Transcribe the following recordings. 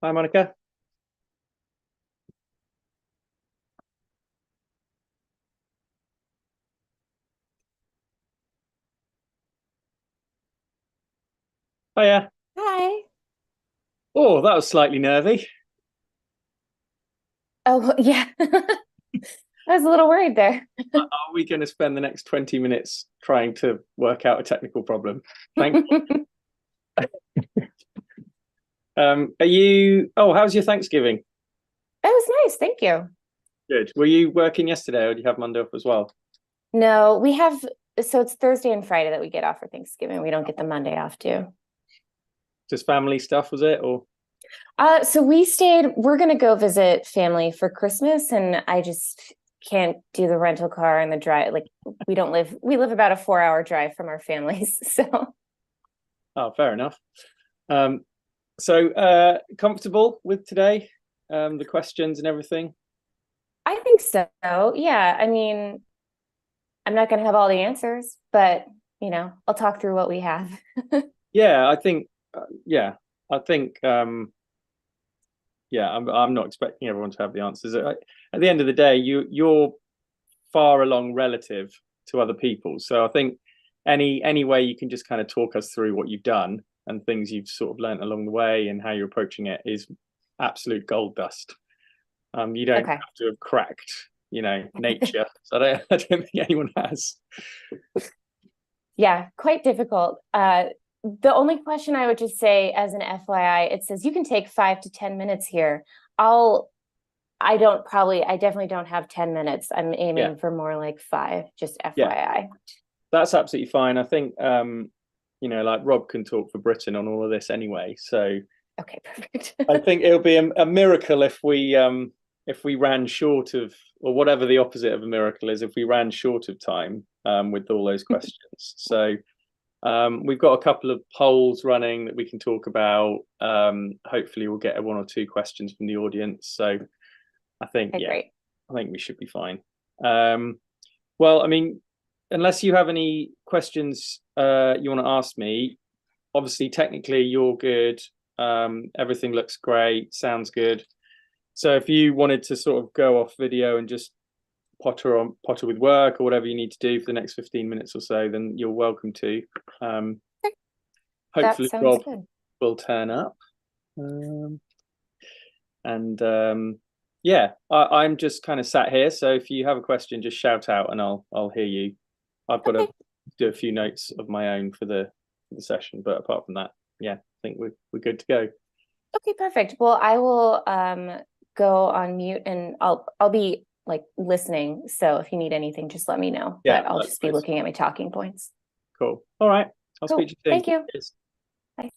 Hi, Monica. Hiya. Hi. Oh, that was slightly nervy. Oh, yeah. I was a little worried there. Are we going to spend the next 20 minutes trying to work out a technical problem? Thank It Are you? Oh, how's your Thanksgiving? was nice, thank you. Good. Were you working yesterday, or do you have Monday off as well? No, we have, so it's Thursday and Friday that we get off for Thanksgiving. We don't get the Monday off too. Just family stuff, was it? Or So we stayed, we're gonna go visit family for Christmas, and I just can't do the rental car and the drive. Like we live about a 4 hour drive from our families. So oh, fair enough. Um, comfortable with today? The questions and everything. I think so. Yeah. I mean, I'm not gonna have all the answers, but I'll talk through what we have. Yeah, I think. Yeah, I think. Yeah, I'm not expecting everyone to have the answers. At the end of the day, you're far along relative to other people. So I think any way you can just kind of talk us through what you've done and things you've sort of learnt along the way and how you're approaching it is absolute gold dust. You don't Okay. have to have cracked, nature. So I don't think anyone has. Yeah, quite difficult. The only question I would just say as an FYI, it says you can take 5 to 10 minutes here. I'll, I definitely don't have 10 minutes. I'm Yeah, aiming for more like five, just yeah, FYI. that's absolutely fine. I think like Rob can talk for Britain on all of this anyway. So Okay, perfect. I think it'll be a miracle if we ran short of, or whatever the opposite of a miracle is, if we ran short of time with all those questions. So we've got a couple of polls running that we can talk about. Hopefully, we'll get one or two questions from the audience. So I think, Okay, yeah, great. I think we should be fine. Um, well, I mean, unless you have any questions you want to ask me, obviously, technically, you're good. Everything looks great, sounds good. So if you wanted to sort of go off video and just potter with work or whatever you need to do for the next 15 minutes or so, then you're welcome to. Um, Okay, that hopefully sounds Rob good. will turn up. Um, and yeah, I'm just kind of sat here. So if you have a question, just shout out and I'll hear you. I've got to Okay. do a few notes of my own for the session, but apart from that, yeah, I think we're good to go. Okay, perfect. Well, I will go on mute and I'll be like listening. So if you need anything, just let me know. Yeah, But I'll just be likewise. looking at my talking points. Cool. All right. I'll speak Cool. to you soon. Thank you. Cheers. Bye.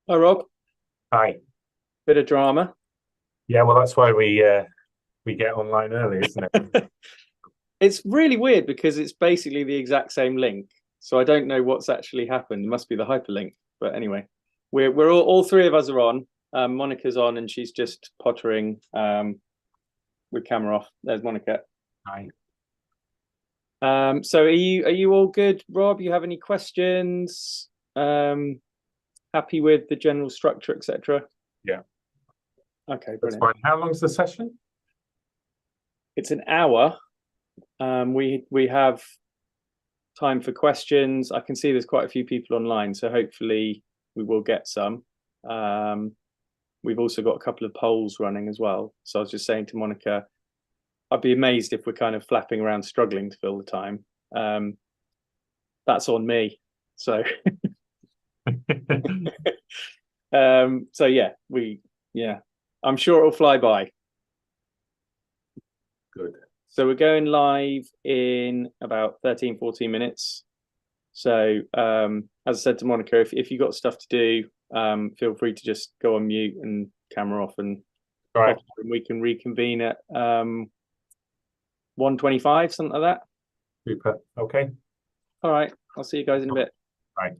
Hi, Rob. Hi. Bit of drama. Yeah, well, that's why we get online early, isn't it? It's really weird because it's basically the exact same link. So I don't know what's actually happened. It must be the hyperlink. But anyway, we're all three of us are on. Monica's on and she's just pottering with camera off. There's Monica. Hi. So are you all good, Rob? You have any questions? Happy with the general structure, etc.? Yeah, Okay, that's brilliant. fine. How long's the session? It's an hour. We have time for questions. I can see there's quite a few people online, so hopefully we will get some. We've also got a couple of polls running as well. So I was just saying to Monica, I'd be amazed if we're kind of flapping around struggling to fill the time. That's on me. So so yeah, I'm sure it'll fly by. Good. So we're going live in about 13, 14 minutes. So as I said to Monica, if you've got stuff to do, feel free to just go on mute and camera off and All right. we can reconvene at 1:25, something like that. Super. Okay. All right. I'll see you guys in a bit. Bye.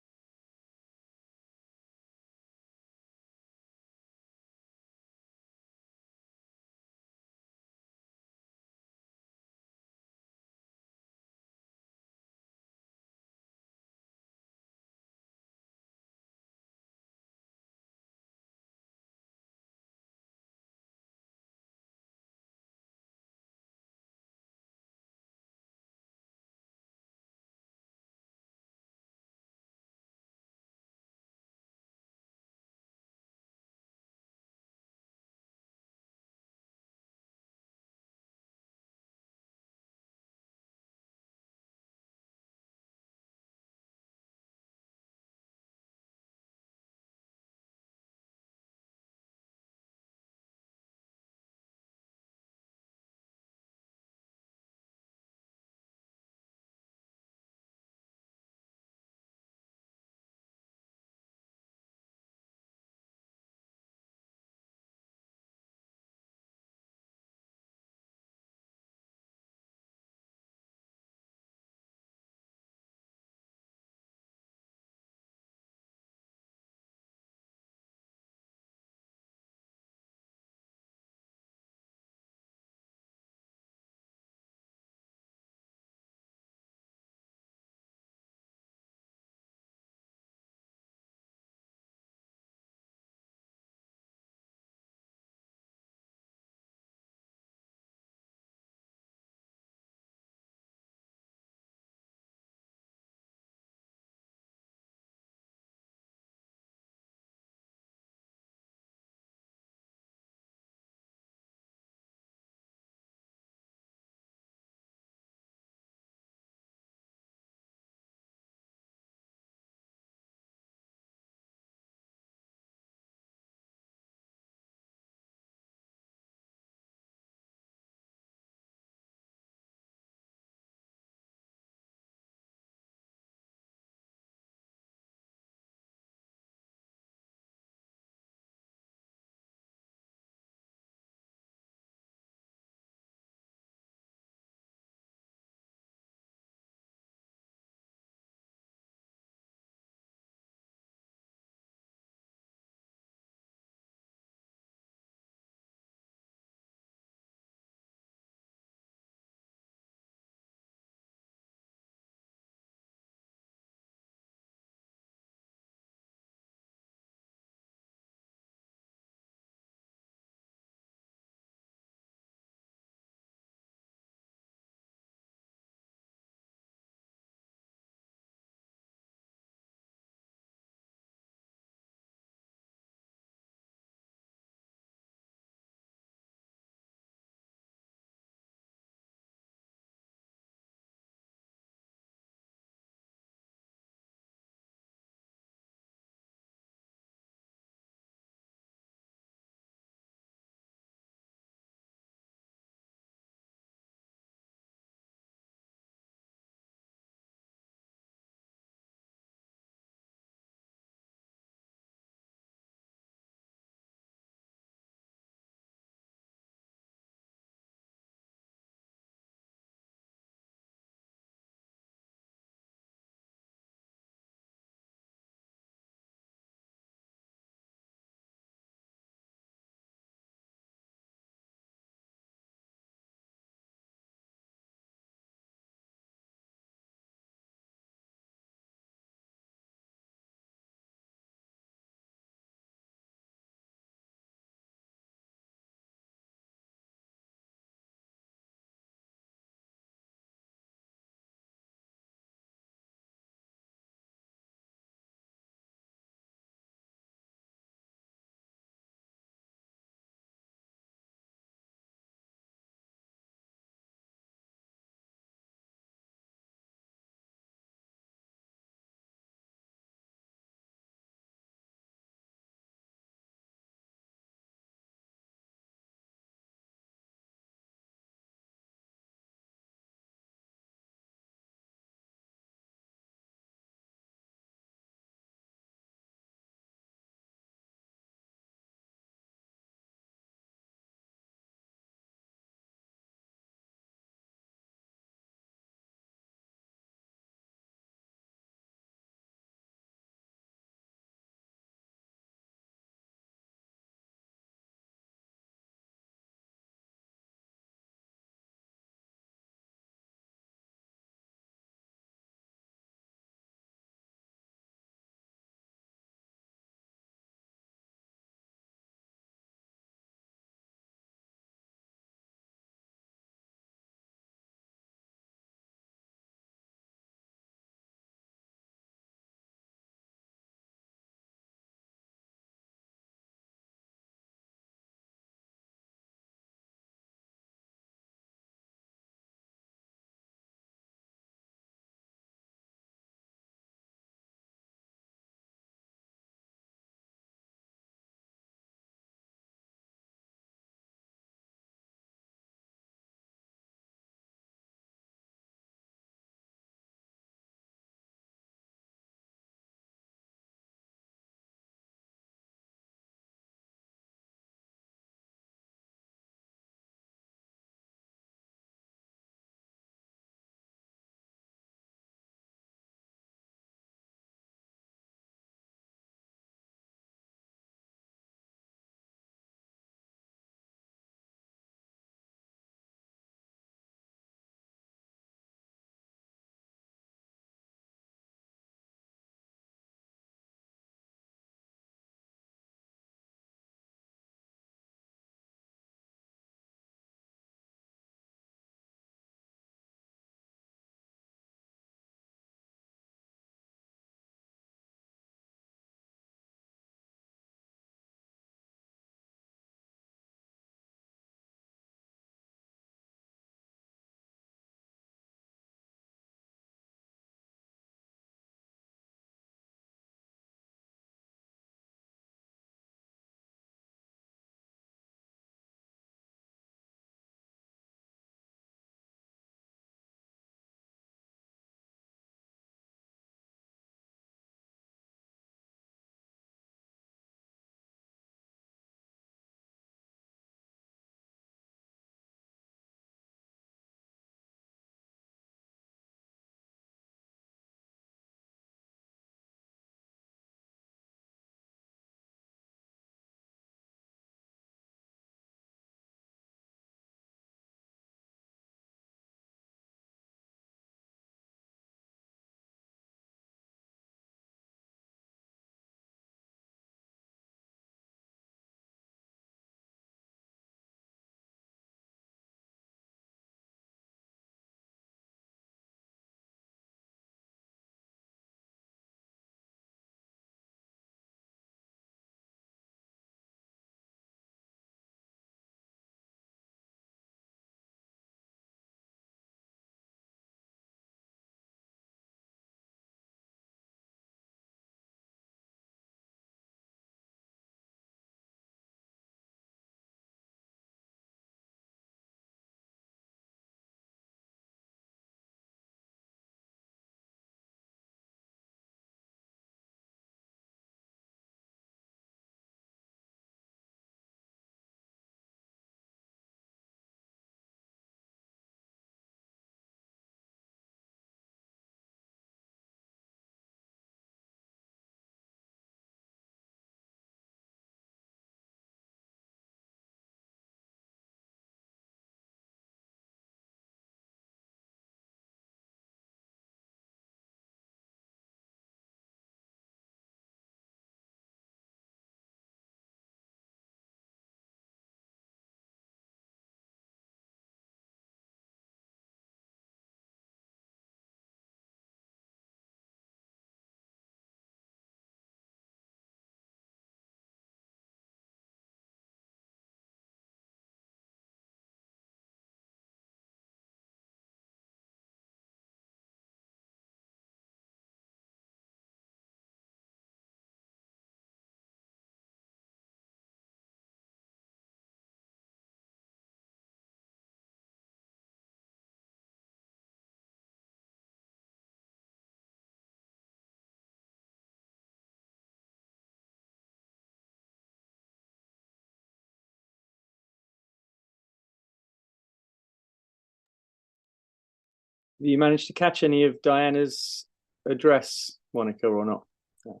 you managed to catch any of Diana's address, Monica, or not? No.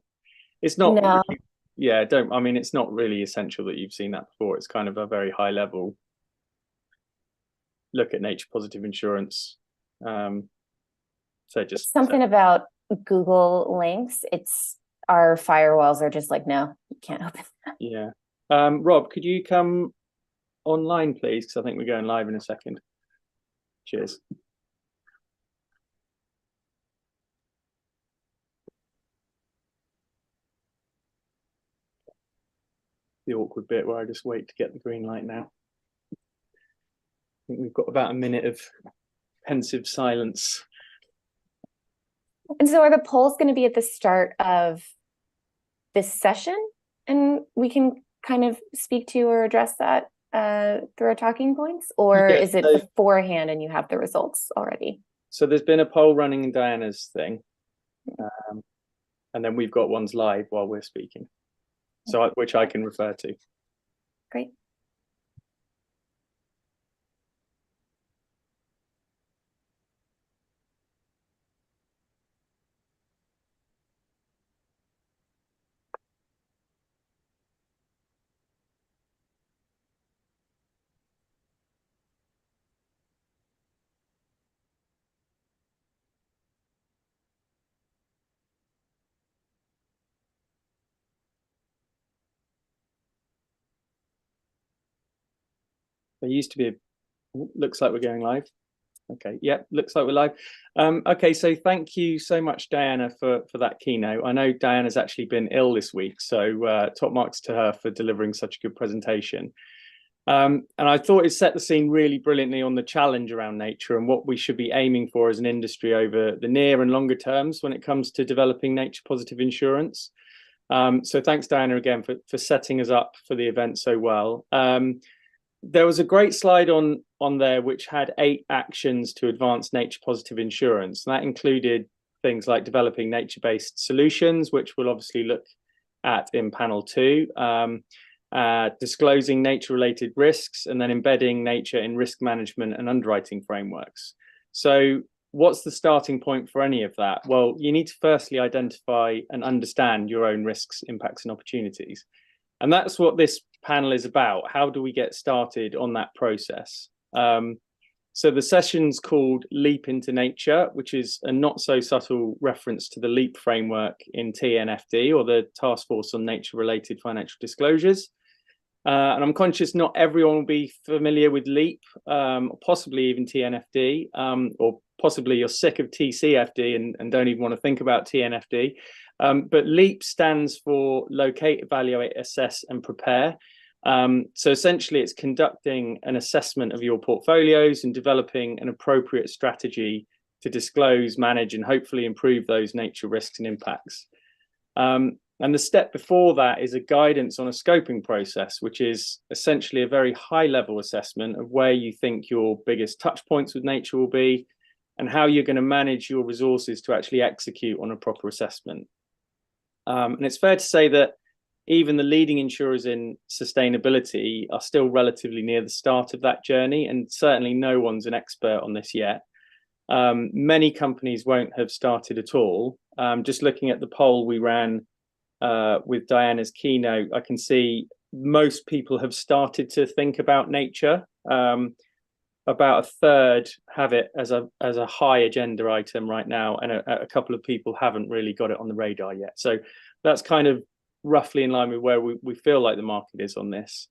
It's not. No. Really, yeah, don't. I mean, it's not really essential that you've seen that before. It's kind of a very high level look at nature positive insurance. So just something about Google links. It's our firewalls are just like, no, you can't open that. Yeah. Rob, could you come online, please? Because I think we're going live in a second. Cheers. The awkward bit where I just wait to get the green light now. I think we've got about a minute of pensive silence. And so are the polls going to be at the start of this session? And we can kind of speak to or address that through our talking points? Or Yeah, is it so, beforehand and you have the results already? So there's been a poll running in Diana's thing. And then we've got ones live while we're speaking. So which I can refer to. Great. There used to be looks like we're going live. Okay, yeah, looks like we're live. Okay, so thank you so much, Diana, for that keynote. I know Diana's actually been ill this week, so top marks to her for delivering such a good presentation. And I thought it set the scene really brilliantly on the challenge around nature and what we should be aiming for as an industry over the near and longer terms when it comes to developing nature positive insurance. So thanks, Diana, again for setting us up for the event so well. There was a great slide on there which had 8 actions to advance nature positive insurance. And that included things like developing nature-based solutions, which we'll obviously look at in panel 2, disclosing nature-related risks, and then embedding nature in risk management and underwriting frameworks. So what's the starting point for any of that? Well, you need to firstly identify and understand your own risks, impacts, and opportunities. And that's what this panel is about. How do we get started on that process? So the session's called Leap into Nature, which is a not so subtle reference to the LEAP framework in TNFD, or the Task Force on Nature-Related Financial Disclosures. And I'm conscious not everyone will be familiar with LEAP, possibly even TNFD, or possibly you're sick of TCFD and don't even want to think about TNFD. But LEAP stands for Locate, Evaluate, Assess, and Prepare. So essentially, it's conducting an assessment of your portfolios and developing an appropriate strategy to disclose, manage, and hopefully improve those nature risks and impacts. And the step before that is a guidance on a scoping process, which is essentially a very high-level assessment of where you think your biggest touch points with nature will be and how you're going to manage your resources to actually execute on a proper assessment. And it's fair to say that even the leading insurers in sustainability are still relatively near the start of that journey, and certainly no one's an expert on this yet. Many companies won't have started at all. Just looking at the poll we ran with Diana's keynote, I can see most people have started to think about nature. About a third have it as a high agenda item right now, and a couple of people haven't really got it on the radar yet. So that's kind of roughly in line with where we feel like the market is on this.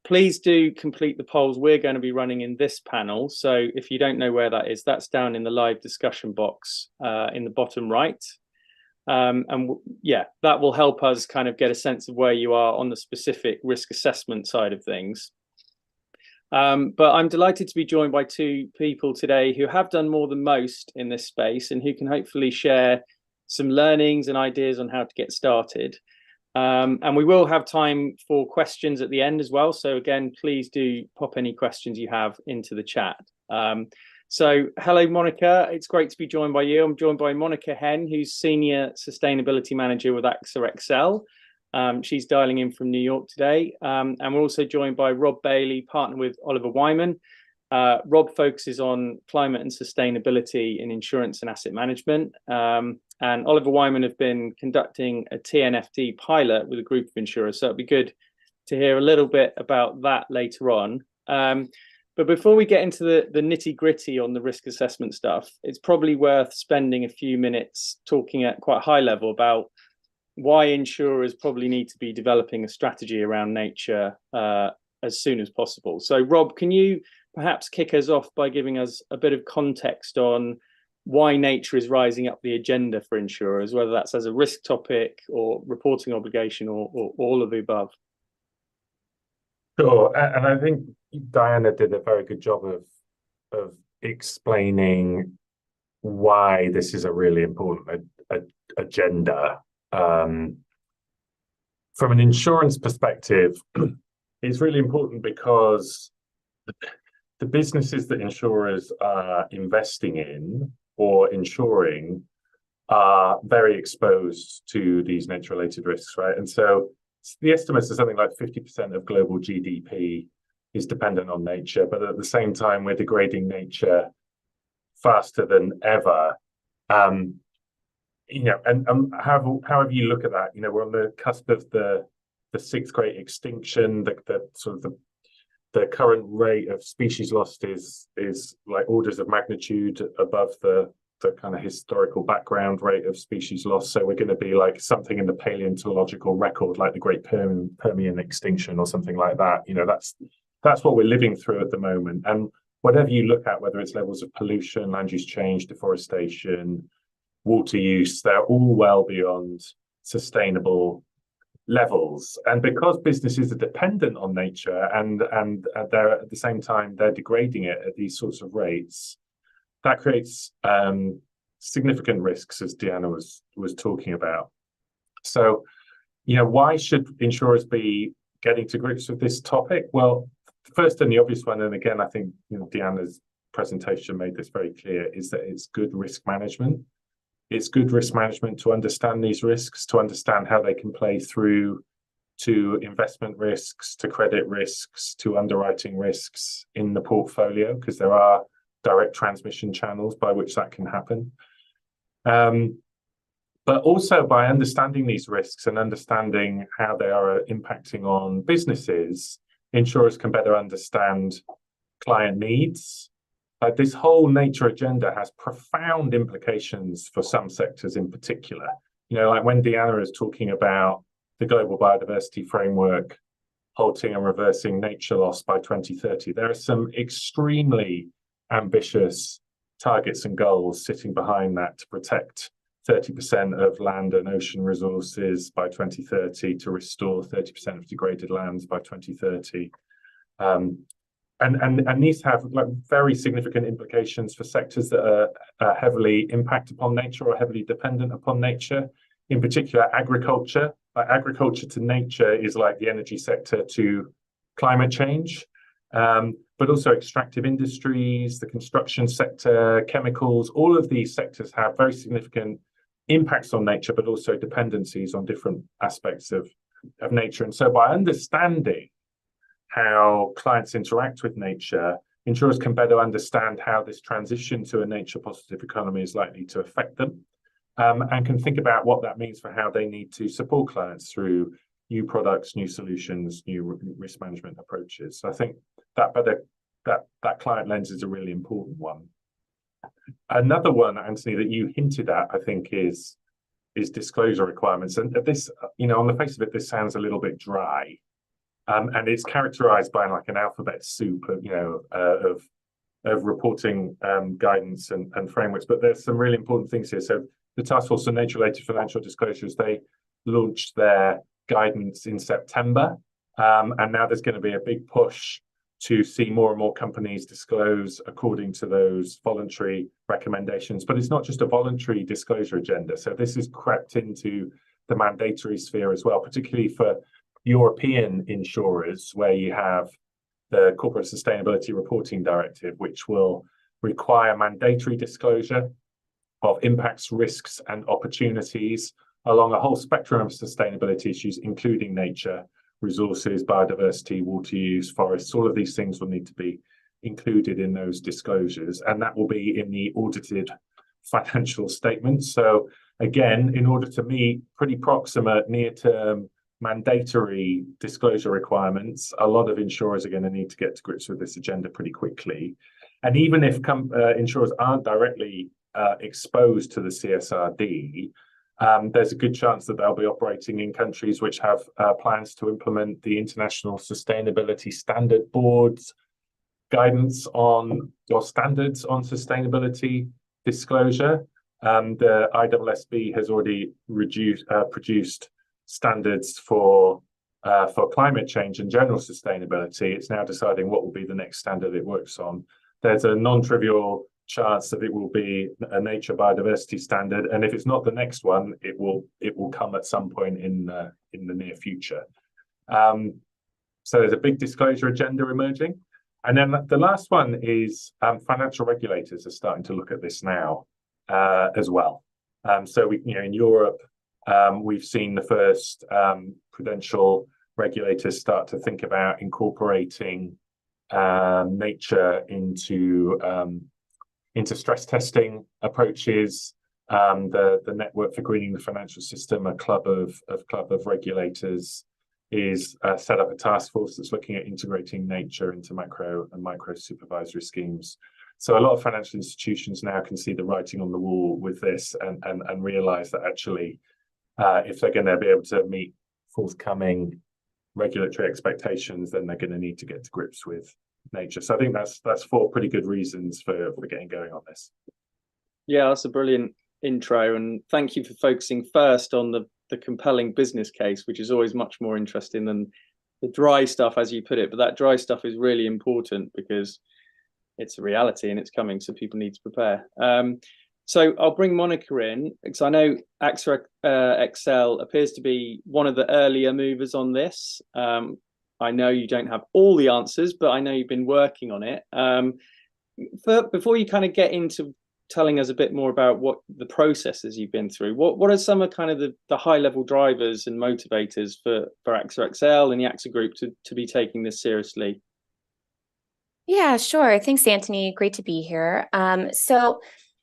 Please do complete the polls we're going to be running in this panel. So if you don't know where that is, that's down in the live discussion box in the bottom right. And yeah, that will help us kind of get a sense of where you are on the specific risk assessment side of things. But I'm delighted to be joined by 2 people today who have done more than most in this space and who can hopefully share some learnings and ideas on how to get started. And we will have time for questions at the end as well. So again, please do pop any questions you have into the chat. So hello, Monica. It's great to be joined by you. I'm joined by Monica Henn, who's Senior Sustainability Manager with AXA XL. She's dialing in from New York today. And we're also joined by Rob Bailey, partner with Oliver Wyman. Rob focuses on climate and sustainability in insurance and asset management. And Oliver Wyman have been conducting a TNFD pilot with a group of insurers. So it'd be good to hear a little bit about that later on. But before we get into the nitty gritty on the risk assessment stuff, it's probably worth spending a few minutes talking at quite a high level about why insurers probably need to be developing a strategy around nature as soon as possible. So Rob, can you perhaps kick us off by giving us a bit of context on why nature is rising up the agenda for insurers, whether that's as a risk topic or reporting obligation or all of the above? Sure, and I think Diana did a very good job of explaining why this is a really important agenda. From an insurance perspective, it's really important because the businesses that insurers are investing in or insuring are very exposed to these nature-related risks, right? And so the estimates are something like 50% of global GDP is dependent on nature, but at the same time, we're degrading nature faster than ever. You know, and however you look at that, you know, we're on the cusp of the sixth great extinction. The current rate of species lost is like orders of magnitude above the kind of historical background rate of species loss. So we're going to be like something in the paleontological record, like the Great Permian extinction or something like that. You know, that's what we're living through at the moment. And whatever you look at, whether it's levels of pollution, land use change, deforestation, water use, they're all well beyond sustainable levels. And because businesses are dependent on nature and they're at the same time they're degrading it at these sorts of rates, that creates significant risks, as Deanna was talking about. So, you know, why should insurers be getting to grips with this topic? Well, first and the obvious one, and again, I think, you know, Deanna's presentation made this very clear, is that it's good risk management. It's good risk management to understand these risks, to understand how they can play through to investment risks, to credit risks, to underwriting risks in the portfolio, because there are direct transmission channels by which that can happen. But also by understanding these risks and understanding how they are impacting on businesses, insurers can better understand client needs. This whole nature agenda has profound implications for some sectors in particular. You know, like when Deanna is talking about the Global Biodiversity Framework halting and reversing nature loss by 2030, there are some extremely ambitious targets and goals sitting behind that to protect 30% of land and ocean resources by 2030, to restore 30% of degraded lands by 2030. And these have like very significant implications for sectors that are heavily impacted upon nature or heavily dependent upon nature. In particular, agriculture. Agriculture to nature is like the energy sector to climate change, but also extractive industries, the construction sector, chemicals. All of these sectors have very significant impacts on nature, but also dependencies on different aspects of nature. And so by understanding how clients interact with nature, insurers can better understand how this transition to a nature positive economy is likely to affect them, and can think about what that means for how they need to support clients through new products, new solutions, new risk management approaches. So I think that client lens is a really important one. Another one, Anthony, that you hinted at, I think, is disclosure requirements. And this, you know, on the face of it, this sounds a little bit dry. And it's characterized by like an alphabet soup of, you know, of reporting guidance and frameworks. But there's some really important things here. So the Task Force on Nature-related Financial Disclosures, they launched their guidance in September. And now there's going to be a big push to see more and more companies disclose according to those voluntary recommendations. But it's not just a voluntary disclosure agenda. So this has crept into the mandatory sphere as well, particularly for European insurers, where you have the Corporate Sustainability Reporting Directive, which will require mandatory disclosure of impacts, risks, and opportunities along a whole spectrum of sustainability issues, including nature, resources, biodiversity, water use, forests. All of these things will need to be included in those disclosures, and that will be in the audited financial statements. So again, in order to meet pretty proximate near-term mandatory disclosure requirements, a lot of insurers are going to need to get to grips with this agenda pretty quickly. And even if insurers aren't directly exposed to the CSRD, there's a good chance that they'll be operating in countries which have plans to implement the International Sustainability Standard Board's guidance on, or standards on, sustainability disclosure. The ISSB has already produced standards for climate change and general sustainability. It's now deciding what will be the next standard it works on. There's a non-trivial chance that it will be a nature biodiversity standard, and if it's not the next one, it will come at some point in the near future. So there's a big disclosure agenda emerging. And then the last one is financial regulators are starting to look at this now as well. So in Europe, we've seen the first prudential regulators start to think about incorporating nature into stress testing approaches. The Network for Greening the Financial System, a club of regulators, is set up a task force that's looking at integrating nature into macro and micro supervisory schemes. So a lot of financial institutions now can see the writing on the wall with this and realize that actually, if they're going to be able to meet forthcoming regulatory expectations, then they're going to need to get to grips with nature. So I think that's 4 pretty good reasons for getting going on this. Yeah, that's a brilliant intro, and thank you for focusing first on the compelling business case, which is always much more interesting than the dry stuff, as you put it. But that dry stuff is really important because it's a reality and it's coming, so people need to prepare. So I'll bring Monica in, because I know AXA XL appears to be one of the earlier movers on this. I know you don't have all the answers, but I know you've been working on it. Before you kind of get into telling us a bit more about what the processes you've been through, what are some of kind of the high level drivers and motivators for AXA XL and the AXA Group to be taking this seriously? Yeah, sure. Thanks, Anthony. Great to be here. So,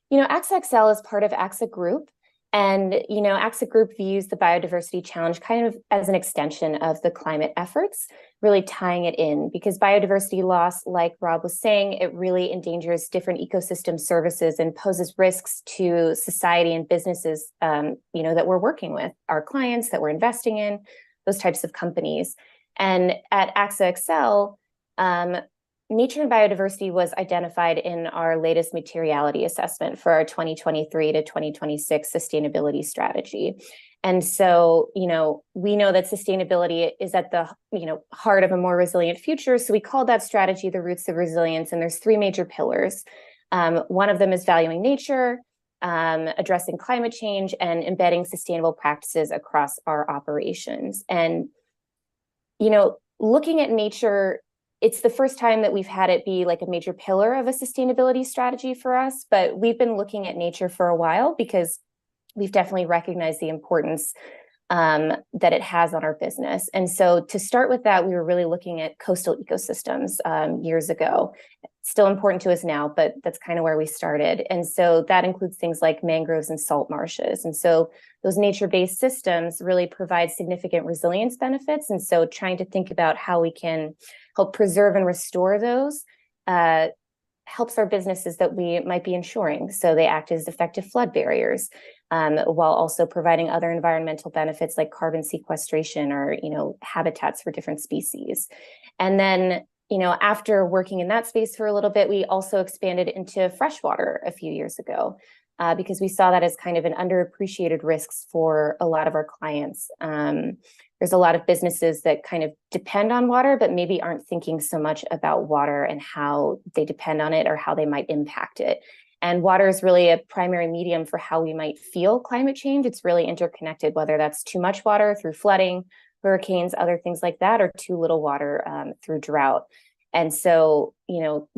AXA XL is part of AXA Group. And, AXA Group views the biodiversity challenge kind of as an extension of the climate efforts, really tying it in, because biodiversity loss, like Rob was saying, it really endangers different ecosystem services and poses risks to society and businesses, that we're working with, our clients that we're investing in, those types of companies. And at AXA XL, nature and biodiversity was identified in our latest materiality assessment for our 2023 to 2026 sustainability strategy. And so, we know that sustainability is at the, heart of a more resilient future. So we called that strategy the Roots of Resilience. And there's 3 major pillars. One of them is valuing nature, addressing climate change, and embedding sustainable practices across our operations. And, looking at nature, it's the first time that we've had it be like a major pillar of a sustainability strategy for us, but we've been looking at nature for a while because we've definitely recognized the importance that it has on our business. And so to start with that, we were really looking at coastal ecosystems years ago. It's still important to us now, but that's kind of where we started. And so that includes things like mangroves and salt marshes. And so those nature-based systems really provide significant resilience benefits. And so trying to think about how we can help preserve and restore those helps our businesses that we might be insuring. So they act as effective flood barriers, while also providing other environmental benefits like carbon sequestration or, habitats for different species. And then, after working in that space for a little bit, we also expanded into freshwater a few years ago, because we saw that as kind of an underappreciated risks for a lot of our clients. There's a lot of businesses that kind of depend on water, but maybe aren't thinking so much about water and how they depend on it or how they might impact it. And water is really a primary medium for how we might feel climate change. It's really interconnected, whether that's too much water through flooding, hurricanes, other things like that, or too little water through drought. And so,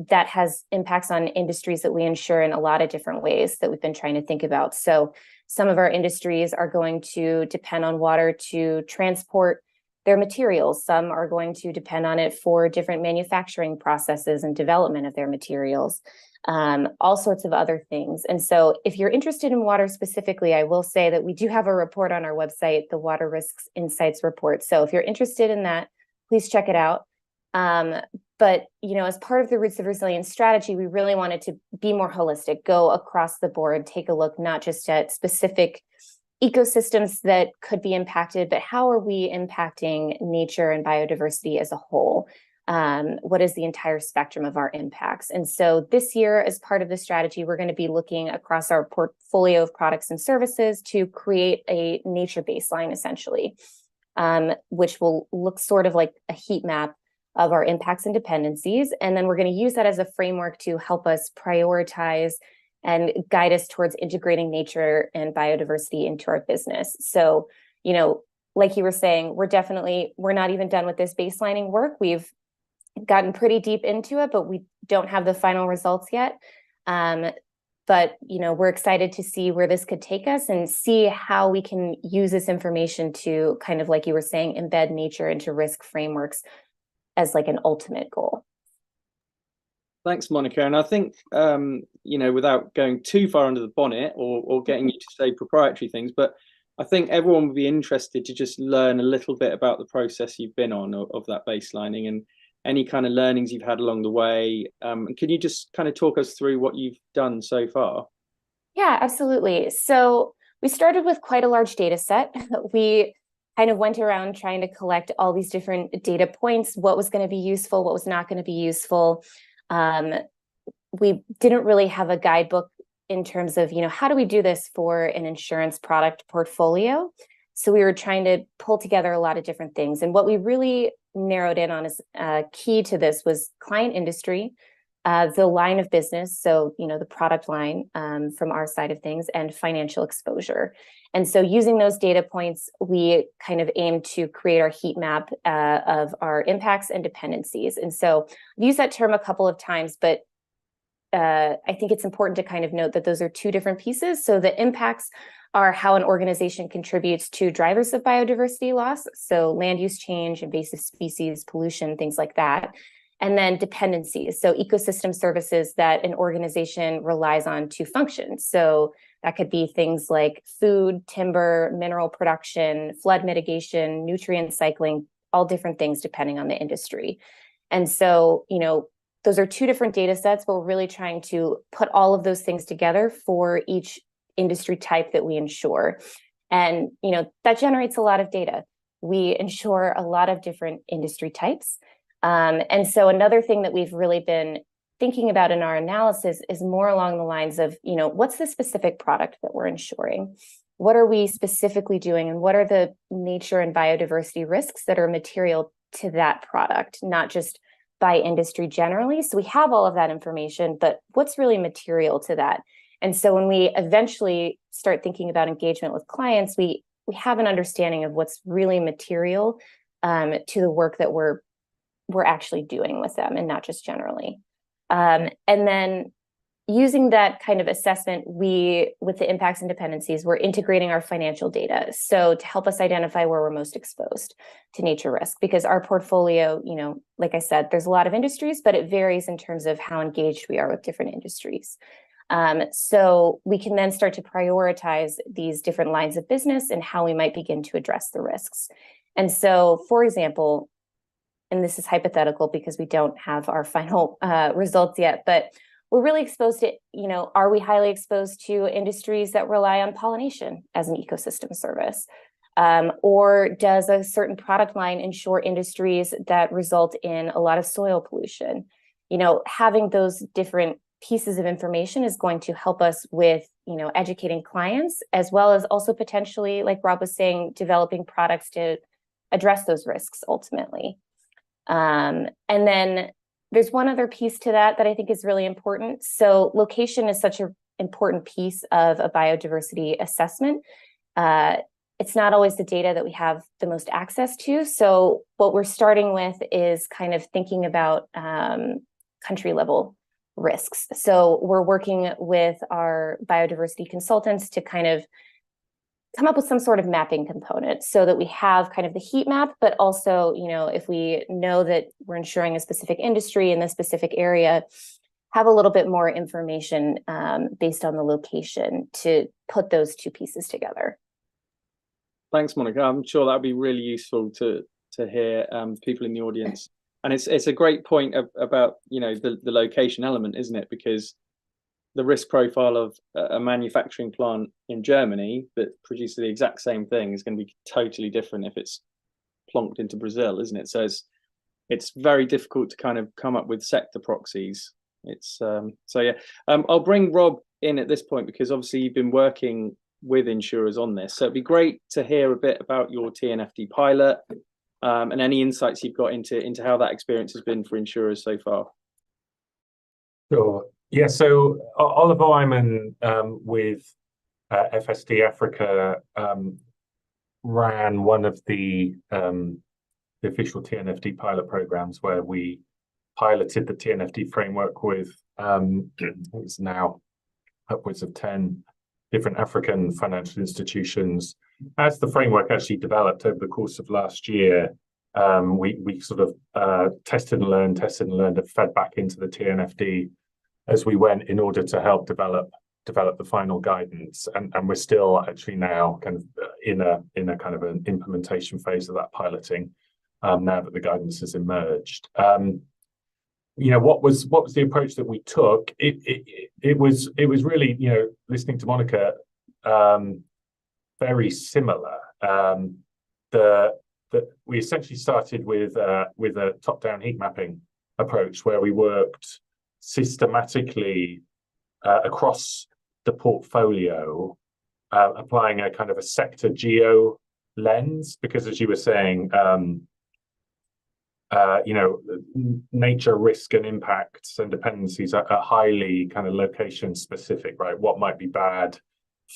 that has impacts on industries that we insure in a lot of different ways that we've been trying to think about. So some of our industries are going to depend on water to transport their materials. Some are going to depend on it for different manufacturing processes and development of their materials, all sorts of other things. And so if you're interested in water specifically, I will say that we do have a report on our website, the Water Risks Insights Report. So if you're interested in that, please check it out. But, as part of the Roots of Resilience strategy, we really wanted to be more holistic, go across the board, take a look not just at specific ecosystems that could be impacted, but how are we impacting nature and biodiversity as a whole? What is the entire spectrum of our impacts? And so this year, as part of the strategy, we're going to be looking across our portfolio of products and services to create a nature baseline, essentially, which will look sort of like a heat map of our impacts and dependencies. And then we're going to use that as a framework to help us prioritize and guide us towards integrating nature and biodiversity into our business. So, like you were saying, we're not even done with this baselining work. We've gotten pretty deep into it, but we don't have the final results yet. But, we're excited to see where this could take us and see how we can use this information to kind of, like you were saying, embed nature into risk frameworks as like an ultimate goal. Thanks, Monica. And I think, without going too far under the bonnet or getting you to say proprietary things, but I think everyone would be interested to just learn a little bit about the process you've been on of that baselining and any kind of learnings you've had along the way. And can you just kind of talk us through what you've done so far? Yeah, absolutely. So we started with quite a large data set. We kind of went around trying to collect all these different data points, what was going to be useful, what was not going to be useful. We didn't really have a guidebook in terms of, how do we do this for an insurance product portfolio? So we were trying to pull together a lot of different things. And what we really narrowed in on as key to this was client industry, the line of business, so, the product line from our side of things, and financial exposure. And so using those data points, we kind of aimed to create our heat map of our impacts and dependencies. And so I've used that term a couple of times, but I think it's important to kind of note that those are two different pieces. So the impacts are how an organization contributes to drivers of biodiversity loss, so land use change, invasive species, pollution, things like that. And then dependencies, so ecosystem services that an organization relies on to function. So that could be things like food, timber, mineral production, flood mitigation, nutrient cycling, all different things depending on the industry. And so, those are two different data sets, but we're really trying to put all of those things together for each industry type that we insure. And, that generates a lot of data. We insure a lot of different industry types. And so another thing that we've really been thinking about in our analysis is more along the lines of, what's the specific product that we're insuring? What are we specifically doing? And what are the nature and biodiversity risks that are material to that product, not just by industry generally? So we have all of that information, but what's really material to that? And so when we eventually start thinking about engagement with clients, we have an understanding of what's really material to the work that we're actually doing with them and not just generally. And then using that kind of assessment, with the impacts and dependencies, we're integrating our financial data. So to help us identify where we're most exposed to nature risk, because our portfolio, like I said, there's a lot of industries, but it varies in terms of how engaged we are with different industries. So we can then start to prioritize these different lines of business and how we might begin to address the risks. And so, for example, and this is hypothetical because we don't have our final results yet, but we're really exposed to, are we highly exposed to industries that rely on pollination as an ecosystem service? Or does a certain product line insure industries that result in a lot of soil pollution? Having those different pieces of information is going to help us with, educating clients, as well as also potentially, like Rob was saying, developing products to address those risks ultimately. And then there's one other piece to that I think is really important. So location is such an important piece of a biodiversity assessment. It's not always the data that we have the most access to. So what we're starting with is kind of thinking about country level risks. So we're working with our biodiversity consultants to kind of come up with some sort of mapping component so that we have kind of the heat map, but also, if we know that we're insuring a specific industry in this specific area, have a little bit more information based on the location to put those two pieces together. Thanks, Monica. I'm sure that'd be really useful to hear people in the audience. And it's a great point about the location element, isn't it? Because the risk profile of a manufacturing plant in Germany that produces the exact same thing is going to be totally different if it's plonked into Brazil, isn't it? So it's very difficult to kind of come up with sector proxies. I'll bring Rob in at this point because obviously you've been working with insurers on this. So it'd be great to hear a bit about your TNFD pilot and any insights you've got into how that experience has been for insurers so far. Sure. Yeah, so Oliver Wyman with FSD Africa ran one of the official TNFD pilot programs where we piloted the TNFD framework with it's now upwards of 10 different African financial institutions. As the framework actually developed over the course of last year, we sort of tested and learned and fed back into the TNFD as we went in order to help develop the final guidance, and we're still actually now kind of in a kind of an implementation phase of that piloting now that the guidance has emerged. What was the approach that we took? It was really, listening to Monica, very similar. We essentially started with a top-down heat mapping approach where we worked systematically across the portfolio, applying a kind of a sector geo lens, because as you were saying, nature, risk and impacts and dependencies are highly kind of location specific, right? What might be bad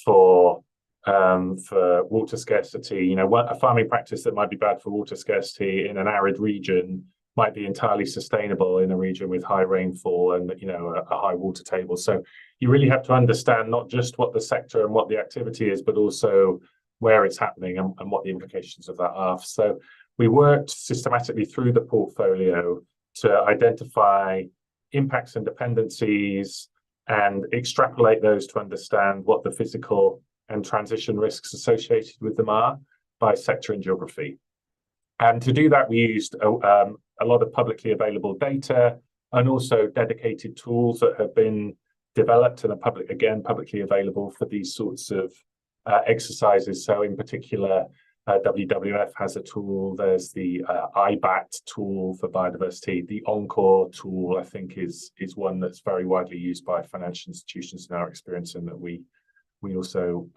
for water scarcity, a farming practice that might be bad for water scarcity in an arid region might be entirely sustainable in a region with high rainfall and a high water table. So you really have to understand not just what the sector and what the activity is, but also where it's happening and what the implications of that are. So we worked systematically through the portfolio to identify impacts and dependencies and extrapolate those to understand what the physical and transition risks associated with them are by sector and geography. And to do that, we used a lot of publicly available data and also dedicated tools that have been developed and are publicly available for these sorts of exercises. So in particular, WWF has a tool. There's the IBAT tool for biodiversity. The Encore tool, I think, is one that's very widely used by financial institutions in our experience, and that we also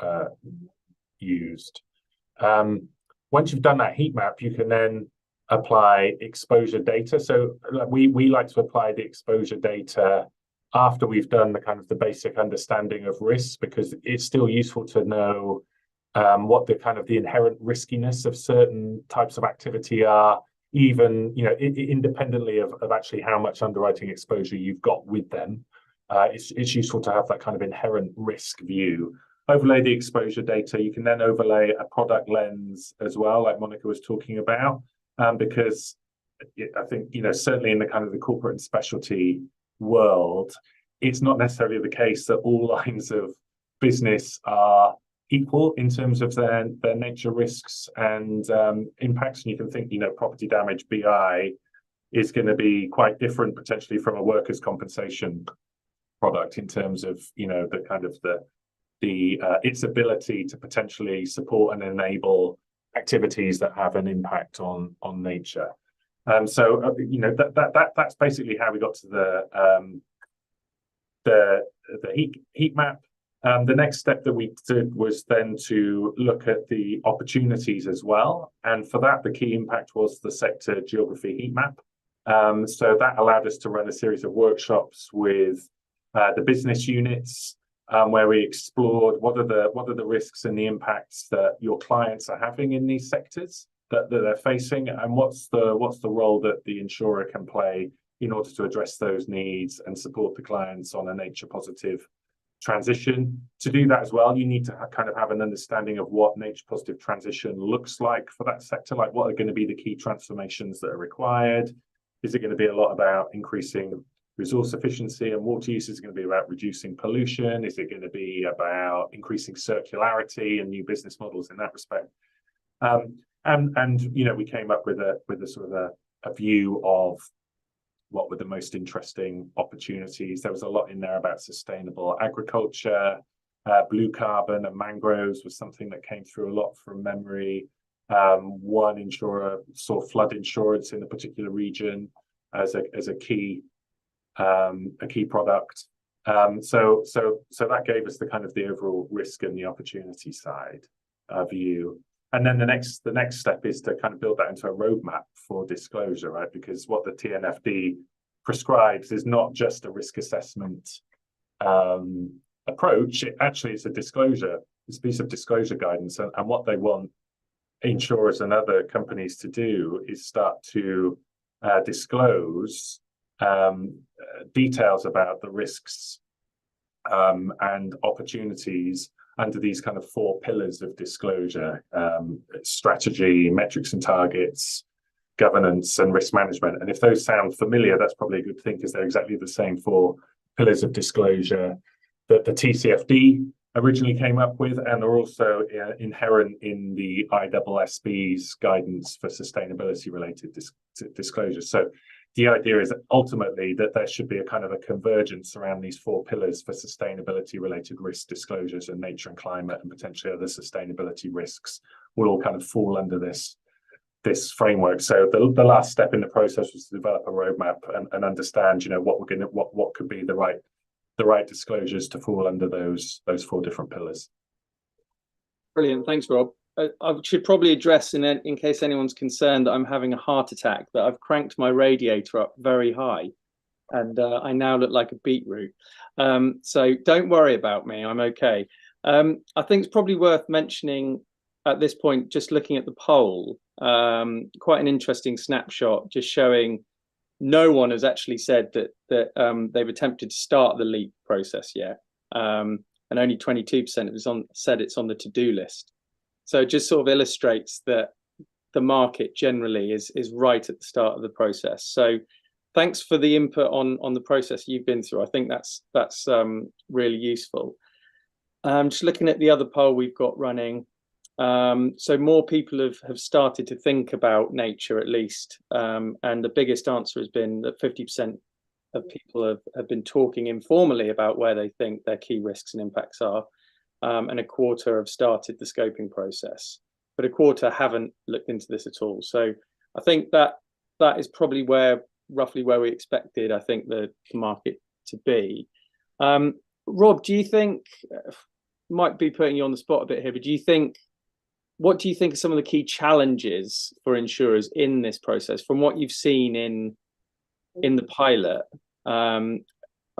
used. Once you've done that heat map, you can then apply exposure data. So we like to apply the exposure data after we've done the kind of the basic understanding of risks, because it's still useful to know what the kind of the inherent riskiness of certain types of activity are, even independently of actually how much underwriting exposure you've got with them. It's useful to have that kind of inherent risk view. Overlay the exposure data. You can then overlay a product lens as well, like Monica was talking about, because I think certainly in the kind of the corporate and specialty world, it's not necessarily the case that all lines of business are equal in terms of their nature, risks and impacts. And you can think property damage, BI, is going to be quite different potentially from a workers' compensation product in terms of the kind of its ability to potentially support and enable activities that have an impact on nature. So that's basically how we got to the heat map. The next step that we did was then to look at the opportunities as well, and for that the key impact was the sector geography heat map. So that allowed us to run a series of workshops with the business units, where we explored what are the risks and the impacts that your clients are having in these sectors that they're facing, and what's the role that the insurer can play in order to address those needs and support the clients on a nature positive transition. To do that as well, you need to kind of have an understanding of what nature positive transition looks like for that sector. Like, what are going to be the key transformations that are required? Is it going to be a lot about increasing resource efficiency and water use? Is it going to be about reducing pollution? Is it going to be about increasing circularity and new business models in that respect? And you know, we came up with a sort of a view of what were the most interesting opportunities. There was a lot in there about sustainable agriculture, blue carbon and mangroves was something that came through a lot from memory. One insurer saw flood insurance in a particular region as a key product. So that gave us the kind of the overall risk and the opportunity side view. And then the next step is to kind of build that into a roadmap for disclosure, right? Because what the TNFD prescribes is not just a risk assessment approach. It actually is a disclosure, it's a piece of disclosure guidance. And what they want insurers and other companies to do is start to disclose details about the risks and opportunities under these kind of 4 pillars of disclosure: strategy, metrics and targets, governance, and risk management. And if those sound familiar, that's probably a good thing, because they're exactly the same 4 pillars of disclosure that the TCFD originally came up with, and are also inherent in the ISSB's guidance for sustainability related disclosures. So the idea is that ultimately that there should be a kind of a convergence around these 4 pillars for sustainability related risk disclosures, and nature and climate and potentially other sustainability risks will all kind of fall under this framework. So the last step in the process was to develop a roadmap and understand, you know, what could be the right disclosures to fall under those 4 different pillars. Brilliant, thanks, Rob. I should probably address, in case anyone's concerned, that I'm having a heart attack, that I've cranked my radiator up very high, and I now look like a beetroot. So don't worry about me, I'm okay. I think it's probably worth mentioning at this point, just looking at the poll, quite an interesting snapshot, just showing no one has actually said that they've attempted to start the LEAP process yet, and only 22% said it's on the to-do list. So it just sort of illustrates that the market generally is right at the start of the process. So thanks for the input on the process you've been through. I think that's really useful. Just looking at the other poll we've got running. So more people have started to think about nature, at least. And the biggest answer has been that 50% of people have been talking informally about where they think their key risks and impacts are. And a quarter have started the scoping process, but a quarter haven't looked into this at all. So I think that is probably roughly where we expected, I think, the market to be. Rob, do you think, might be putting you on the spot a bit here, but what do you think are some of the key challenges for insurers in this process from what you've seen in the pilot? I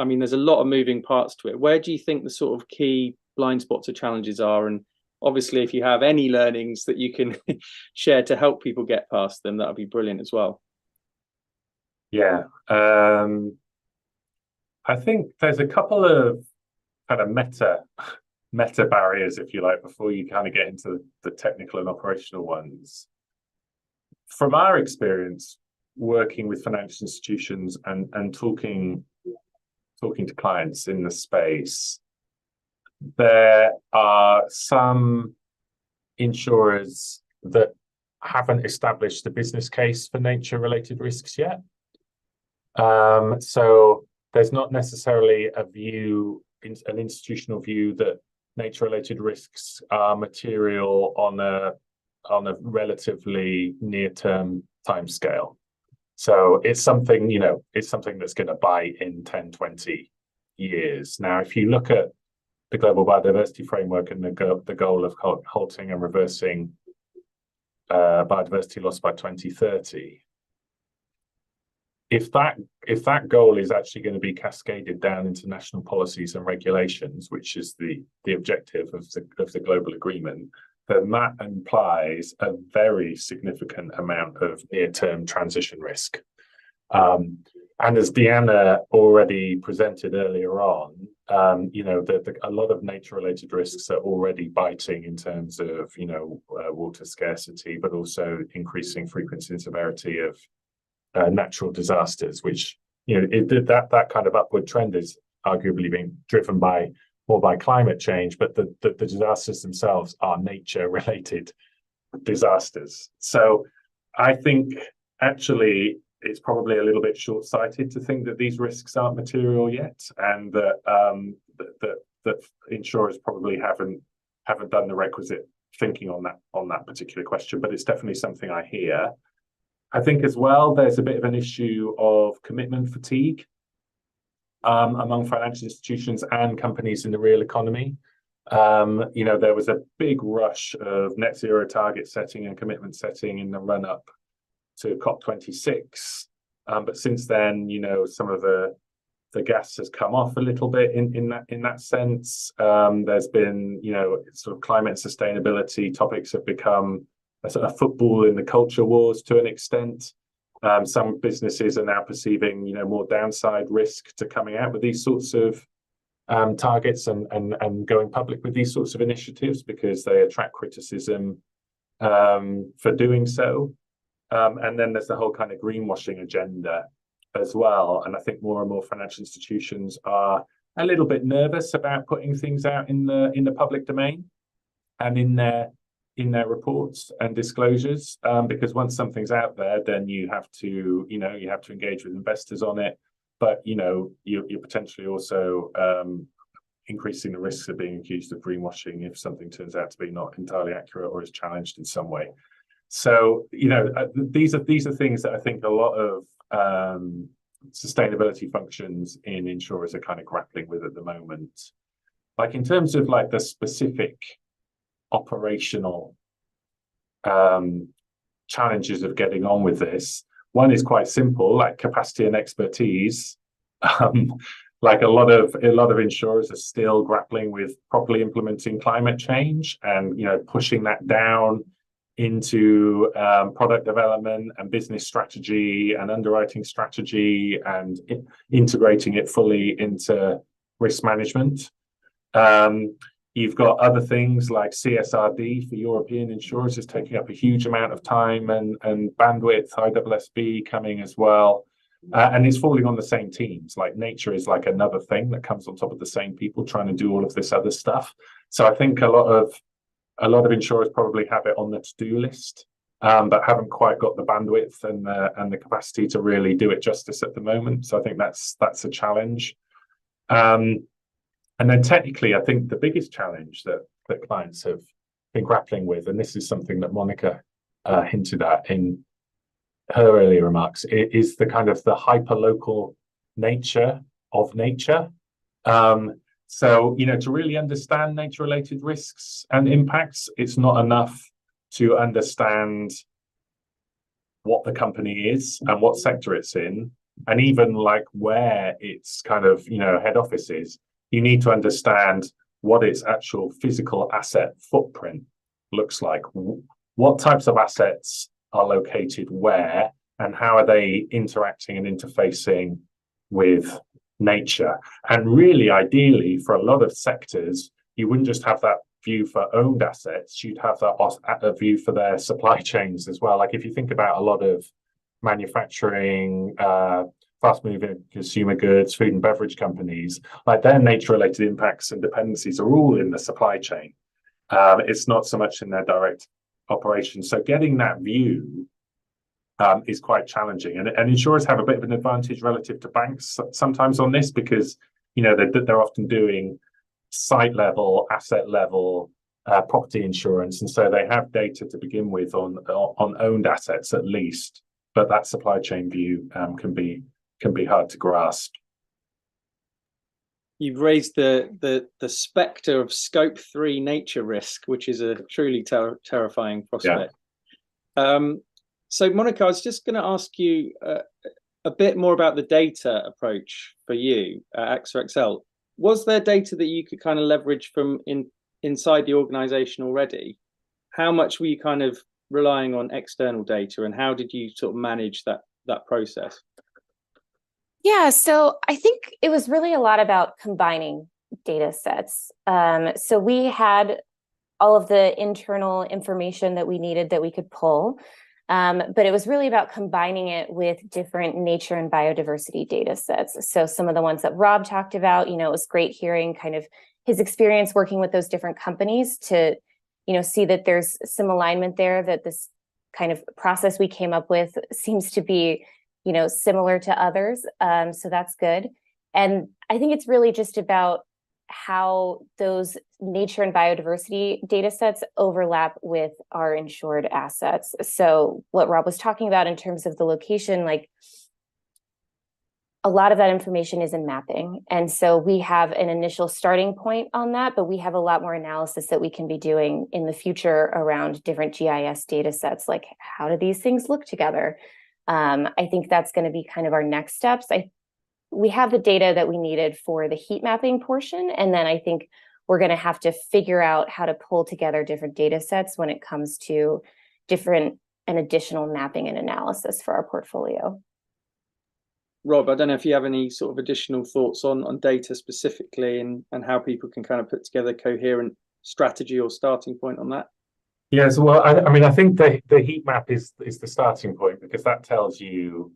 mean, there's a lot of moving parts to it. Where do you think the sort of key blind spots or challenges are? And obviously, if you have any learnings that you can share to help people get past them, that would be brilliant as well. Yeah, I think there's a couple of kind of meta barriers, if you like, before you kind of get into the technical and operational ones. From our experience working with financial institutions and talking to clients in the space, there are some insurers that haven't established the business case for nature related risks yet. So there's not necessarily an institutional view that nature related risks are material on a relatively near-term timescale. So it's something, you know, it's something that's going to bite in 10, 20 years. Now, if you look at the Global Biodiversity Framework and the goal of halting and reversing biodiversity loss by 2030, if that goal is actually going to be cascaded down into national policies and regulations, which is the objective of the global agreement, then that implies a very significant amount of near-term transition risk. And as Deanna already presented earlier on, a lot of nature-related risks are already biting in terms of, water scarcity, but also increasing frequency and severity of natural disasters, which, that kind of upward trend is arguably being driven more by climate change, but the disasters themselves are nature-related disasters. So I think actually it's probably a little bit short-sighted to think that these risks aren't material yet, and that insurers probably haven't done the requisite thinking on that particular question. But it's definitely something I hear. I think as well there's a bit of an issue of commitment fatigue among financial institutions and companies in the real economy. There was a big rush of net zero target setting and commitment setting in the run-up to COP26, but since then, some of the gas has come off a little bit in that sense. There's been, sort of climate and sustainability topics have become a sort of football in the culture wars to an extent. Some businesses are now perceiving, more downside risk to coming out with these sorts of targets and going public with these sorts of initiatives because they attract criticism for doing so. And then there's the whole kind of greenwashing agenda as well. And I think more and more financial institutions are a little bit nervous about putting things out in the public domain and in their reports and disclosures, because once something's out there, then you have to engage with investors on it. But you're potentially also increasing the risks of being accused of greenwashing if something turns out to be not entirely accurate or is challenged in some way. So these are things that I think a lot of sustainability functions in insurers are kind of grappling with at the moment. Like in terms of like the specific operational challenges of getting on with this, one is quite simple, like capacity and expertise. Like a lot of insurers are still grappling with properly implementing climate change and pushing that down into product development and business strategy and underwriting strategy and integrating it fully into risk management. You've got other things like CSRD for European insurers is taking up a huge amount of time and bandwidth, ISSB coming as well. And it's falling on the same teams. Like nature is like another thing that comes on top of the same people trying to do all of this other stuff. So I think a lot of insurers probably have it on the to-do list, but haven't quite got the bandwidth and the capacity to really do it justice at the moment. So I think that's a challenge. And then technically, I think the biggest challenge that clients have been grappling with, and this is something that Monica hinted at in her earlier remarks, is the kind of the hyperlocal nature of nature. So, to really understand nature-related risks and impacts, it's not enough to understand what the company is and what sector it's in, and even like where its kind of, head office is. You need to understand what its actual physical asset footprint looks like. What types of assets are located where, and how are they interacting and interfacing with nature? And really, ideally, for a lot of sectors, you wouldn't just have that view for owned assets, you'd have that view for their supply chains as well. Like if you think about a lot of manufacturing, fast-moving consumer goods, food and beverage companies, like their nature-related impacts and dependencies are all in the supply chain. It's not so much in their direct operations. So getting that view is quite challenging, and insurers have a bit of an advantage relative to banks sometimes on this because they're often doing site level, asset level property insurance, and so they have data to begin with on owned assets at least. But that supply chain view can be hard to grasp. You've raised the spectre of Scope 3 nature risk, which is a truly terrifying prospect. Yeah. So, Monica, I was just going to ask you a bit more about the data approach for you at AXA XL. Was there data that you could kind of leverage from inside the organization already? How much were you kind of relying on external data, and how did you sort of manage that process? Yeah, so I think it was really a lot about combining data sets. So we had all of the internal information that we needed that we could pull. But it was really about combining it with different nature and biodiversity data sets. So some of the ones that Rob talked about, it was great hearing kind of his experience working with those different companies to, see that there's some alignment there, that this kind of process we came up with seems to be, similar to others. So that's good. And I think it's really just about how those nature and biodiversity data sets overlap with our insured assets. So what Rob was talking about in terms of the location, like a lot of that information is in mapping. And so we have an initial starting point on that, but we have a lot more analysis that we can be doing in the future around different GIS data sets. Like, how do these things look together? I think that's going to be kind of our next steps. We have the data that we needed for the heat mapping portion. And then I think we're going to have to figure out how to pull together different data sets when it comes to different and additional mapping and analysis for our portfolio. Rob, I don't know if you have any sort of additional thoughts on data specifically and how people can kind of put together a coherent strategy or starting point on that. Yes, well, I mean, I think the heat map is the starting point, because that tells you,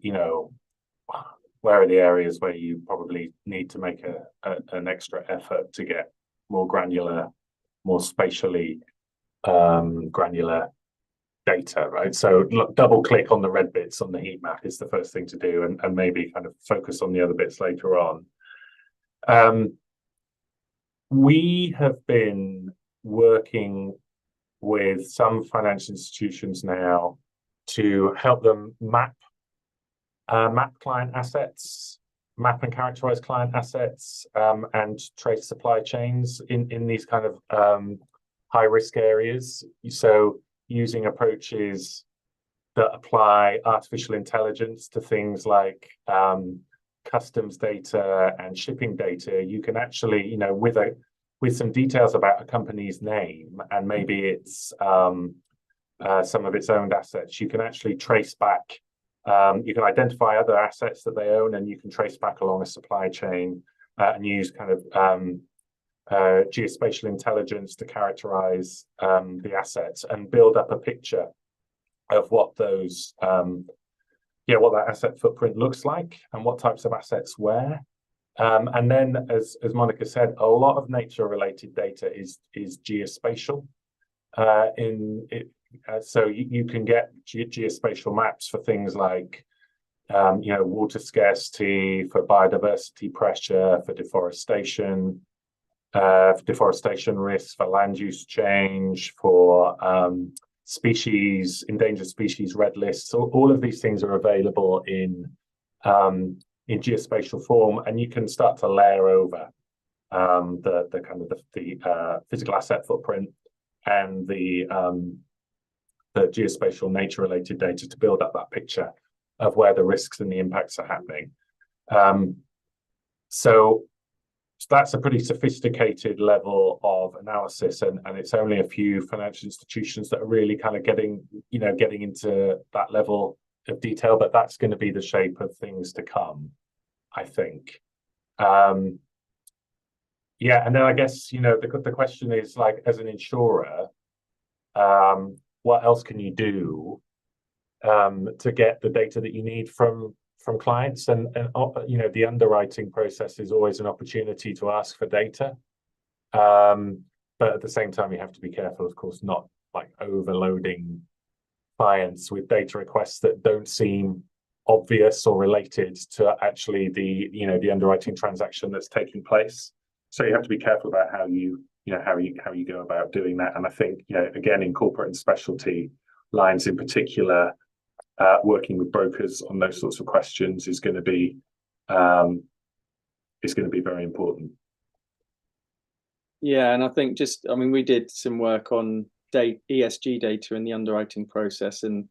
where are the areas where you probably need to make an extra effort to get more granular, more spatially granular data, right? So double click on the red bits on the heat map is the first thing to do, and maybe kind of focus on the other bits later on. We have been working with some financial institutions now to help them map client assets, map and characterize client assets, and trace supply chains in these kind of high risk areas. So using approaches that apply artificial intelligence to things like customs data and shipping data, you can actually, with some details about a company's name, and maybe it's some of its owned assets, you can actually trace back. You can identify other assets that they own, and you can trace back along a supply chain and use kind of geospatial intelligence to characterize the assets and build up a picture of what those what that asset footprint looks like and what types of assets where. And then, as Monica said, a lot of nature-related data is geospatial. So you can get geospatial maps for things like, water scarcity, for biodiversity pressure, for deforestation risks, for land use change, for endangered species red lists. So all of these things are available in geospatial form, and you can start to layer over the kind of the physical asset footprint and the geospatial nature related data to build up that picture of where the risks and the impacts are happening. So that's a pretty sophisticated level of analysis, and it's only a few financial institutions that are really kind of getting into that level of detail, but that's going to be the shape of things to come, I think. And then I guess the question is, like, as an insurer, what else can you do to get the data that you need from clients? And the underwriting process is always an opportunity to ask for data, but at the same time you have to be careful, of course, not like overloading clients with data requests that don't seem obvious or related to actually the underwriting transaction that's taking place. So you have to be careful about how you go about doing that. And I think, again, in corporate and specialty lines in particular, working with brokers on those sorts of questions is going to be very important. Yeah, and I think we did some work on ESG data in the underwriting process, and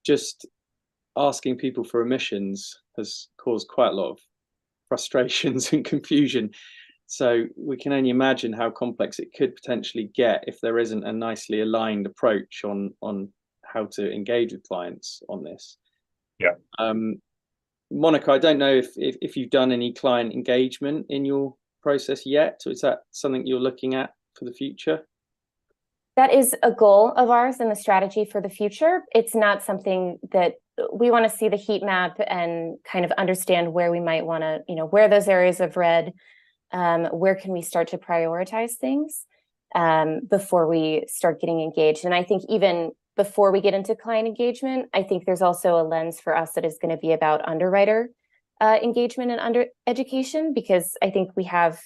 just asking people for emissions has caused quite a lot of frustrations and confusion. So we can only imagine how complex it could potentially get if there isn't a nicely aligned approach on how to engage with clients on this. Yeah. Monica, I don't know if you've done any client engagement in your process yet, or is that something you're looking at for the future? That is a goal of ours and the strategy for the future. It's not something that we want to see the heat map and kind of understand where we might want to, where those areas of red, where can we start to prioritize things before we start getting engaged. And I think even before we get into client engagement, I think there's also a lens for us that is going to be about underwriter engagement and under education, because I think we have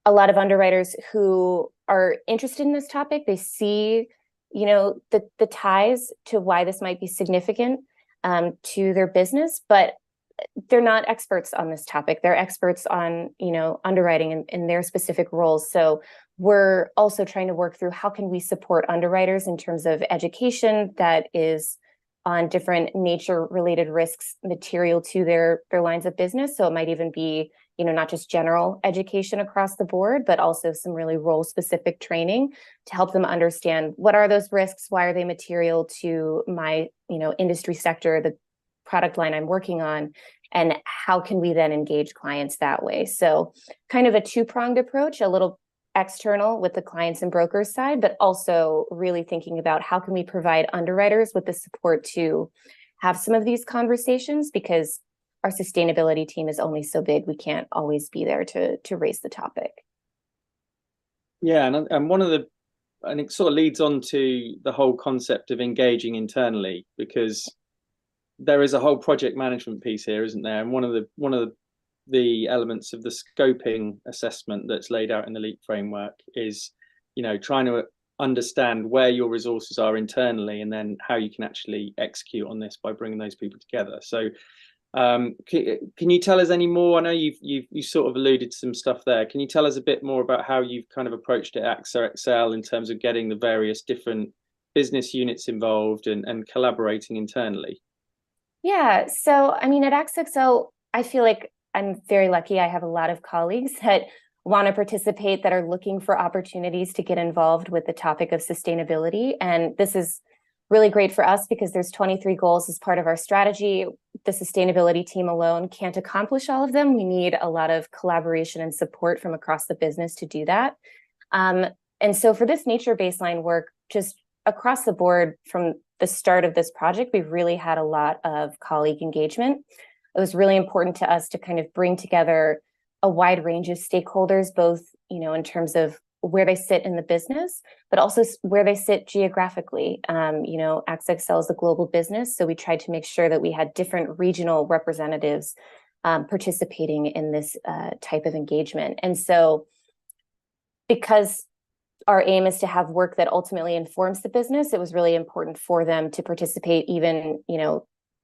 a lot of underwriters who are interested in this topic. They see, the ties to why this might be significant to their business, but they're not experts on this topic. They're experts on, underwriting in their specific roles. So we're also trying to work through how can we support underwriters in terms of education that is on different nature related risks material to their lines of business. So it might even be, not just general education across the board, but also some really role specific training to help them understand what are those risks, why are they material to my, industry sector, the product line I'm working on, and how can we then engage clients that way. So kind of a two-pronged approach, a little external with the clients and brokers side, but also really thinking about how can we provide underwriters with the support to have some of these conversations, because our sustainability team is only so big. We can't always be there to raise the topic. Yeah, and and it sort of leads on to the whole concept of engaging internally, because there is a whole project management piece here, isn't there? And one of the elements of the scoping assessment that's laid out in the LEAP framework is, trying to understand where your resources are internally, and then how you can actually execute on this by bringing those people together. So can you tell us any more? I know you sort of alluded to some stuff there. Can you tell us a bit more about how you've kind of approached it at AXA XL in terms of getting the various different business units involved and collaborating internally? Yeah, so I mean, at AXA XL, I feel like I'm very lucky. I have a lot of colleagues that want to participate, that are looking for opportunities to get involved with the topic of sustainability. And this is really great for us because there's 23 goals as part of our strategy. The sustainability team alone can't accomplish all of them. We need a lot of collaboration and support from across the business to do that. And so for this nature baseline work, just across the board from the start of this project, we've really had a lot of colleague engagement. It was really important to us to kind of bring together a wide range of stakeholders, both, in terms of where they sit in the business, but also where they sit geographically. AXA XL is a global business, so we tried to make sure that we had different regional representatives participating in this type of engagement. And so because our aim is to have work that ultimately informs the business, it was really important for them to participate. Even,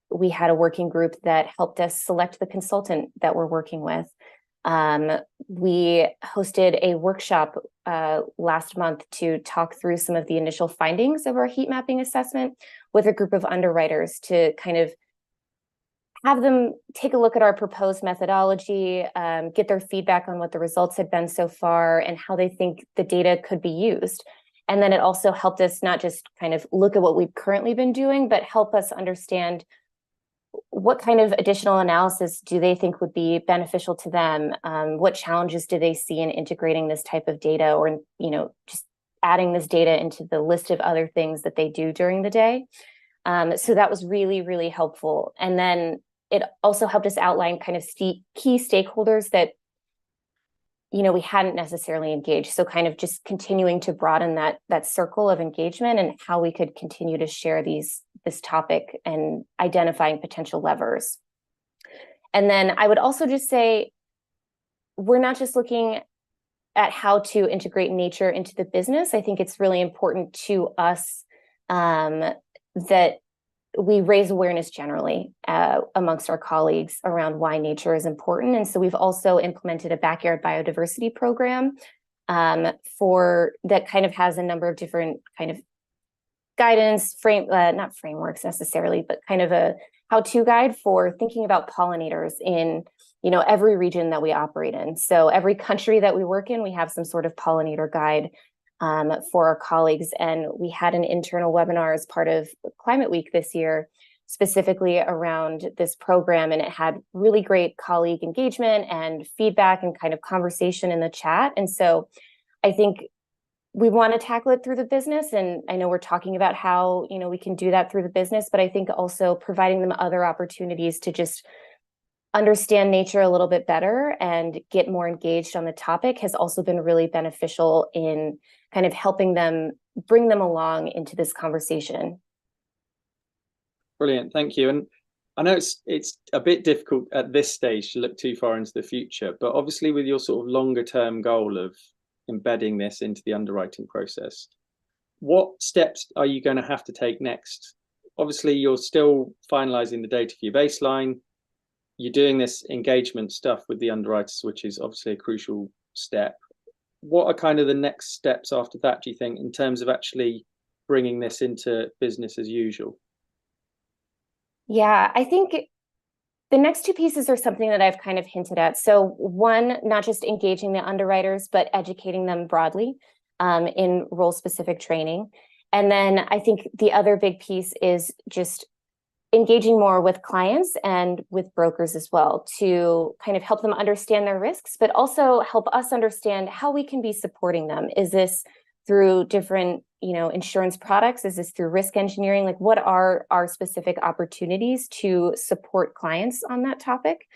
we had a working group that helped us select the consultant that we're working with. We hosted a workshop last month to talk through some of the initial findings of our heat mapping assessment with a group of underwriters to kind of have them take a look at our proposed methodology, get their feedback on what the results had been so far and how they think the data could be used. And then it also helped us not just kind of look at what we've currently been doing, but help us understand what kind of additional analysis do they think would be beneficial to them? What challenges do they see in integrating this type of data, or, just adding this data into the list of other things that they do during the day? So that was really, really helpful. And then it also helped us outline kind of key stakeholders that, we hadn't necessarily engaged. So kind of just continuing to broaden that circle of engagement and how we could continue to share this topic and identifying potential levers. And then I would also just say, we're not just looking at how to integrate nature into the business. I think it's really important to us that we raise awareness generally amongst our colleagues around why nature is important. And so we've also implemented a backyard biodiversity program for that kind of has a number of different kind of guidance, not frameworks necessarily, but kind of a how-to guide for thinking about pollinators in, every region that we operate in. So every country that we work in, we have some sort of pollinator guide for our colleagues. And we had an internal webinar as part of Climate Week this year specifically around this program, and it had really great colleague engagement and feedback and kind of conversation in the chat. And so I think we want to tackle it through the business. And I know we're talking about how, we can do that through the business, but I think also providing them other opportunities to just understand nature a little bit better and get more engaged on the topic has also been really beneficial in kind of helping them bring them along into this conversation. Brilliant, thank you. And I know it's a bit difficult at this stage to look too far into the future, but obviously with your sort of longer term goal of embedding this into the underwriting process, what steps are you going to have to take next? Obviously, you're still finalizing the data for your baseline. You're doing this engagement stuff with the underwriters, which is obviously a crucial step. What are kind of the next steps after that, do you think, in terms of actually bringing this into business as usual? Yeah, I think the next two pieces are something that I've kind of hinted at. So one, not just engaging the underwriters, but educating them broadly in role-specific training. And then I think the other big piece is just engaging more with clients and with brokers as well to kind of help them understand their risks, but also help us understand how we can be supporting them. Is this through different, insurance products? Is this through risk engineering? Like, what are our specific opportunities to support clients on that topic?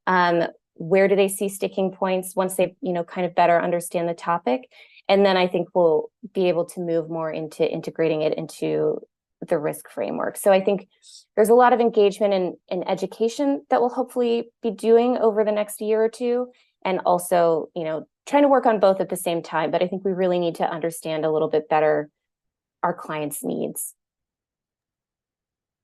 Where do they see sticking points once they, kind of better understand the topic? And then I think we'll be able to move more into integrating it into the risk framework. So I think there's a lot of engagement and education that we'll hopefully be doing over the next year or two. And also, trying to work on both at the same time. But I think we really need to understand a little bit better our clients' needs.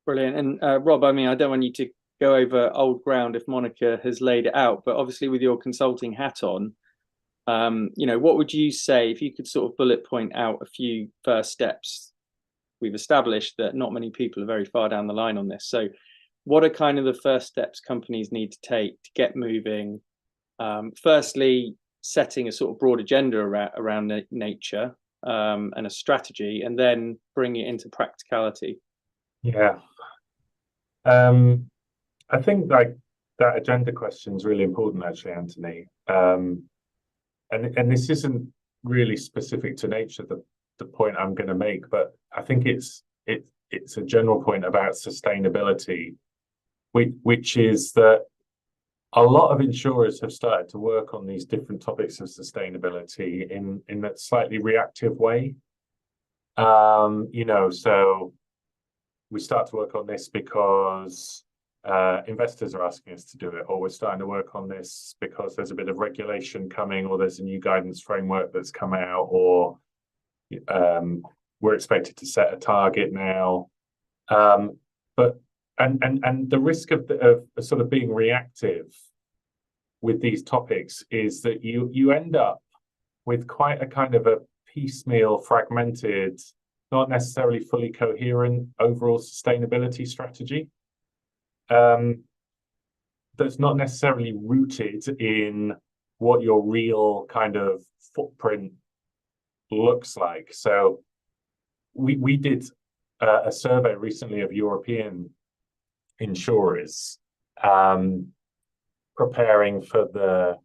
Brilliant. And Rob, I mean, I don't want you to go over old ground if Monica has laid it out, but obviously with your consulting hat on, what would you say if you could sort of bullet point out a few first steps? We've established that not many people are very far down the line on this. So what are kind of the first steps companies need to take to get moving? Firstly, setting a sort of broad agenda around nature and a strategy, and then bring it into practicality. Yeah. I think like that agenda question is really important, actually, Anthony. And this isn't really specific to nature, the point I'm going to make, but I think it's a general point about sustainability, which is that a lot of insurers have started to work on these different topics of sustainability in a slightly reactive way. So we start to work on this because investors are asking us to do it, or we're starting to work on this because there's a bit of regulation coming, or there's a new guidance framework that's come out, or we're expected to set a target now. But the risk of sort of being reactive with these topics is that you end up with quite a kind of a piecemeal, fragmented, not necessarily fully coherent overall sustainability strategy. That's not necessarily rooted in what your real kind of footprint looks like. So we did a survey recently of European insurers preparing for the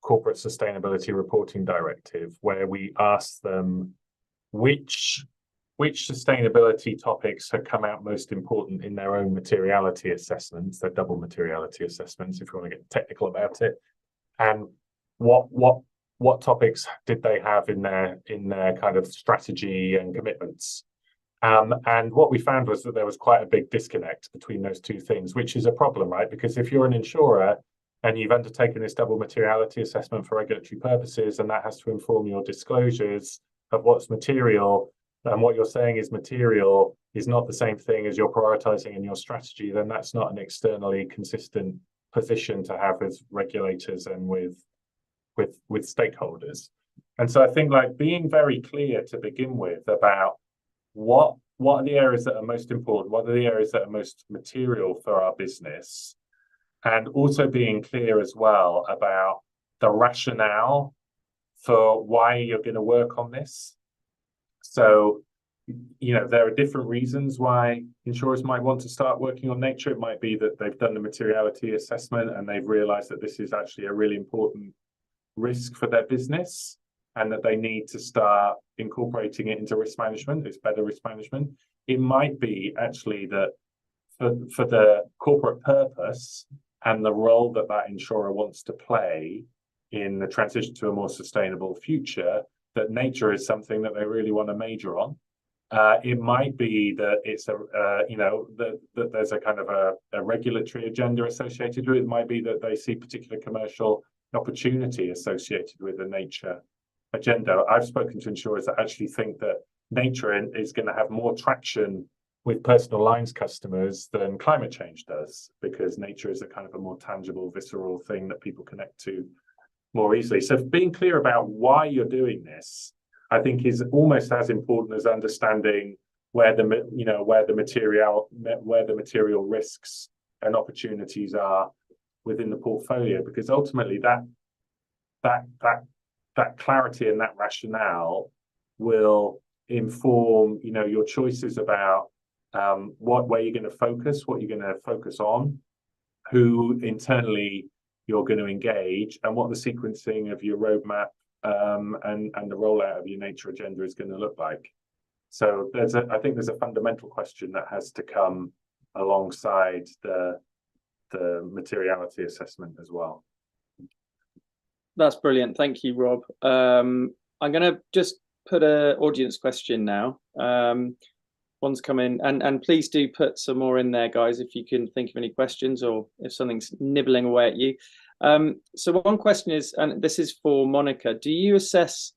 Corporate Sustainability Reporting Directive, where we asked them which sustainability topics had come out most important in their own materiality assessments, their double materiality assessments, if you want to get technical about it, and what topics did they have in their kind of strategy and commitments. And what we found was that there was quite a big disconnect between those two things, which is a problem, right? Because if you're an insurer and you've undertaken this double materiality assessment for regulatory purposes, and that has to inform your disclosures of what's material, and what you're saying is material is not the same thing as you're prioritizing in your strategy, then that's not an externally consistent position to have with regulators and with stakeholders. And so I think like being very clear to begin with about what are the areas that are most important, what are the areas that are most material for our business, and also being clear as well about the rationale for why you're going to work on this. So there are different reasons why insurers might want to start working on nature. It might be that they've done the materiality assessment and they've realized that this is actually a really important risk for their business and that they need to start incorporating it into risk management. It's better risk management. It might be actually that for the corporate purpose and the role that that insurer wants to play in the transition to a more sustainable future, that nature is something that they really want to major on. It might be that it's that there's a kind of a regulatory agenda associated with it. It might be that they see particular commercial opportunity associated with the nature agenda. I've spoken to insurers that actually think that nature is going to have more traction with personal lines customers than climate change does, because nature is a kind of a more tangible, visceral thing that people connect to more easily. So being clear about why you're doing this, I think, is almost as important as understanding where the material risks and opportunities are within the portfolio, because ultimately that clarity and that rationale will inform your choices about where you're going to focus, what you're going to focus on, who internally you're going to engage, and what the sequencing of your roadmap and the rollout of your nature agenda is going to look like. So I think there's a fundamental question that has to come alongside the materiality assessment as well. That's brilliant. Thank you, Rob. I'm going to just put an audience question now. One's come in, and please do put some more in there, guys, if you can think of any questions or if something's nibbling away at you. So one question is, and this is for Monica, do you assess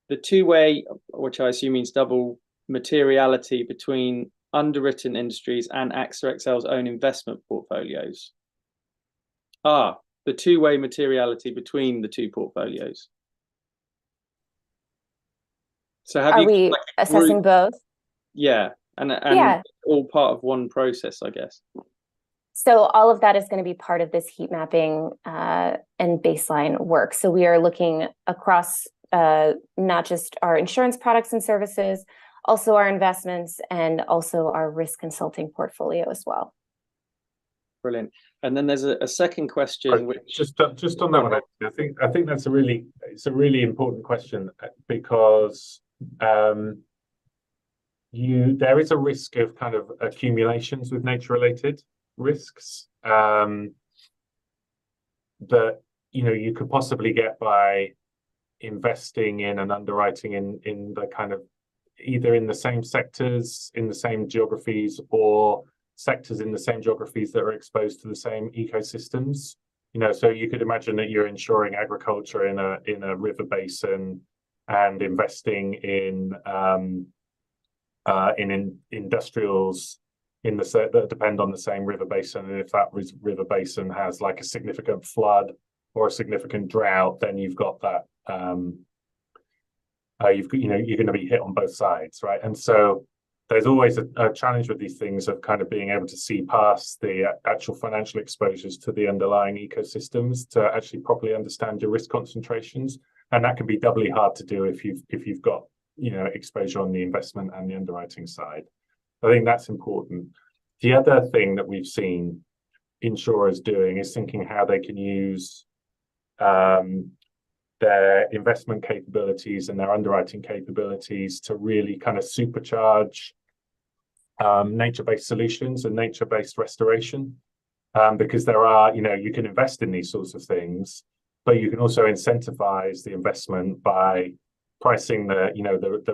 the two-way, which I assume means double, materiality between underwritten industries and AXA XL's own investment portfolios? The two-way materiality between the two portfolios. So are we assessing both? Yeah, and yeah, all part of one process, I guess. So all of that is going to be part of this heat mapping and baseline work. So we are looking across not just our insurance products and services, also our investments, and also our risk consulting portfolio as well. Brilliant. And then there's a second question, which just on that one, I think that's a really important question, because there is a risk of kind of accumulations with nature related risks that you could possibly get by investing in and underwriting in the kind of either in the same sectors, in the same geographies, or sectors in the same geographies that are exposed to the same ecosystems. So you could imagine that you're insuring agriculture in a river basin and investing in industrials that depend on the same river basin. And if that river basin has like a significant flood or a significant drought, then you've got that. You're going to be hit on both sides, right? And so there's always a challenge with these things of kind of being able to see past the actual financial exposures to the underlying ecosystems to actually properly understand your risk concentrations, and that can be doubly hard to do if you've got exposure on the investment and the underwriting side. I think that's important. The other thing that we've seen insurers doing is thinking how they can use their investment capabilities and their underwriting capabilities to really kind of supercharge nature-based solutions and nature-based restoration, because there are, you can invest in these sorts of things, but you can also incentivize the investment by pricing the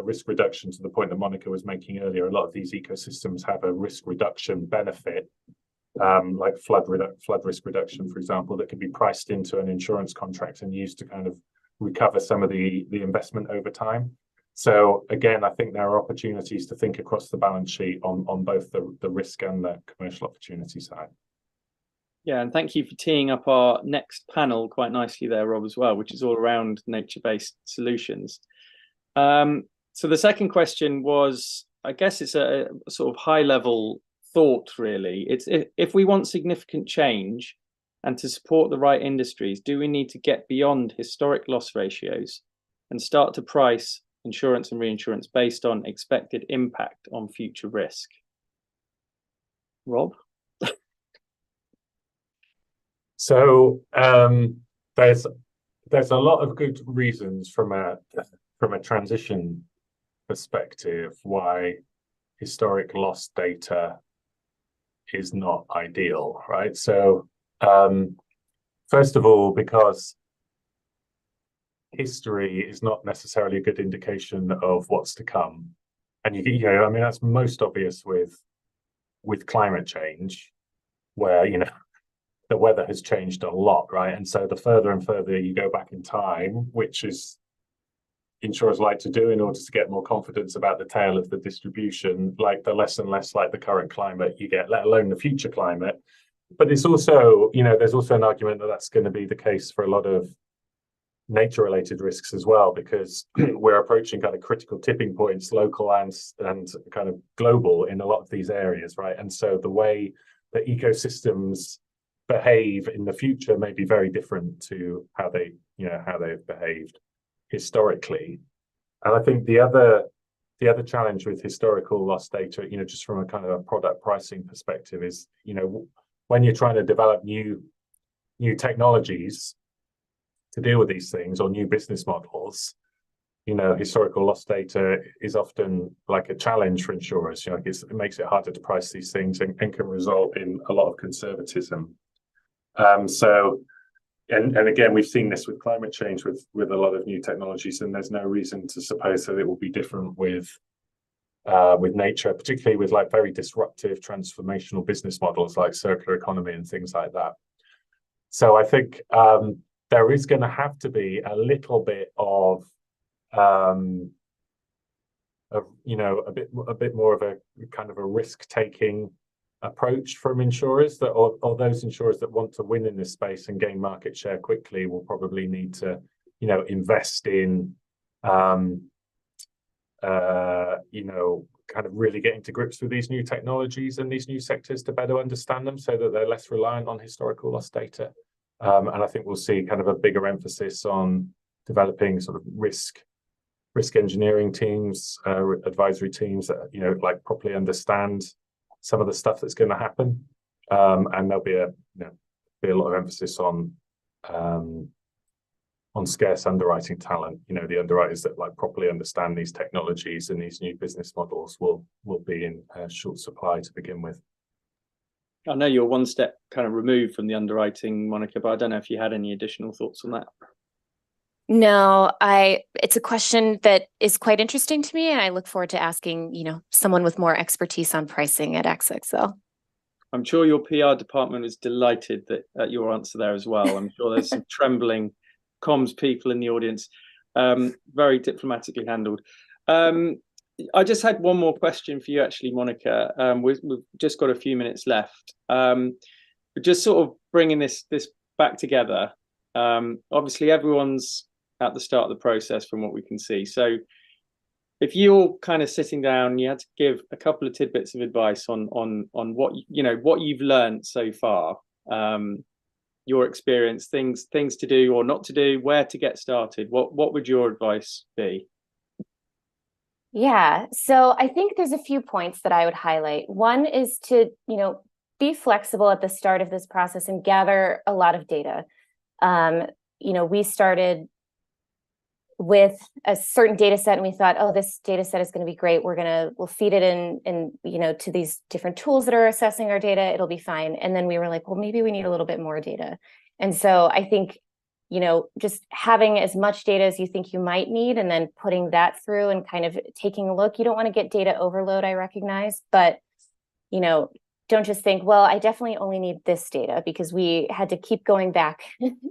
risk reduction to the point that Monica was making earlier. A lot of these ecosystems have a risk reduction benefit, like flood risk reduction, for example, that can be priced into an insurance contract and used to kind of recover some of the investment over time. So again, I think there are opportunities to think across the balance sheet on both the risk and the commercial opportunity side. Yeah, and thank you for teeing up our next panel quite nicely there, Rob, as well, which is all around nature-based solutions. So the second question was, I guess it's a sort of high-level thought, really. It's if we want significant change and to support the right industries, do we need to get beyond historic loss ratios and start to price insurance and reinsurance based on expected impact on future risk. Rob? So there's a lot of good reasons from a transition perspective why historic loss data is not ideal, right? So first of all, because history is not necessarily a good indication of what's to come. And you know, I mean, that's most obvious with climate change, where, you know, the weather has changed a lot, right? And so the further and further you go back in time, which is insurers like to do in order to get more confidence about the tail of the distribution, like the less and less like the current climate you get, let alone the future climate. But it's also, you know, there's also an argument that that's going to be the case for a lot of nature-related risks as well, because we're approaching kind of critical tipping points, local and kind of global, in a lot of these areas, right? And so the way that ecosystems behave in the future may be very different to how they, you know, how they've behaved historically. And I think the other challenge with historical loss data, you know, just from a kind of a product pricing perspective, is, you know, when you're trying to develop new technologies to deal with these things, or new business models, you know, historical loss data is often like a challenge for insurers. You know, it makes it harder to price these things, and can result in a lot of conservatism. So, and again, we've seen this with climate change, with a lot of new technologies, and there's no reason to suppose that it will be different with nature, particularly with like very disruptive transformational business models like circular economy and things like that. So I think there is going to have to be a little bit of you know, a bit more of a kind of a risk-taking approach from insurers, that or those insurers that want to win in this space and gain market share quickly will probably need to, you know, invest in you know, kind of really getting to grips with these new technologies and these new sectors to better understand them, so that they're less reliant on historical loss data. And I think we'll see kind of a bigger emphasis on developing sort of risk engineering teams, advisory teams that, you know, like properly understand some of the stuff that's going to happen. And there'll be a lot of emphasis on scarce underwriting talent. You know, the underwriters that like properly understand these technologies and these new business models will be in short supply to begin with. I know you're one step kind of removed from the underwriting, Monica, but I don't know if you had any additional thoughts on that. No, it's a question that is quite interesting to me, and I look forward to asking, you know, someone with more expertise on pricing at AXA. I'm sure your PR department was delighted at your answer there as well. I'm sure there's some trembling comms people in the audience. Very diplomatically handled. I just had one more question for you, actually, Monica. We've just got a few minutes left. Just sort of bringing this back together. Obviously, everyone's at the start of the process from what we can see. So if you're kind of sitting down, you had to give a couple of tidbits of advice on what, you know, what you've learned so far, your experience, things to do or not to do, where to get started, what would your advice be? Yeah, so I think there's a few points that I would highlight. One is to, you know, be flexible at the start of this process and gather a lot of data. You know, we started with a certain data set and we thought, oh, this data set is going to be great. We'll feed it in, you know, to these different tools that are assessing our data. It'll be fine. And then we were like, well, maybe we need a little bit more data. And so I think, you know, just having as much data as you think you might need and then putting that through and kind of taking a look. You don't want to get data overload, I recognize, but, you know, don't just think, well, I definitely only need this data, because we had to keep going back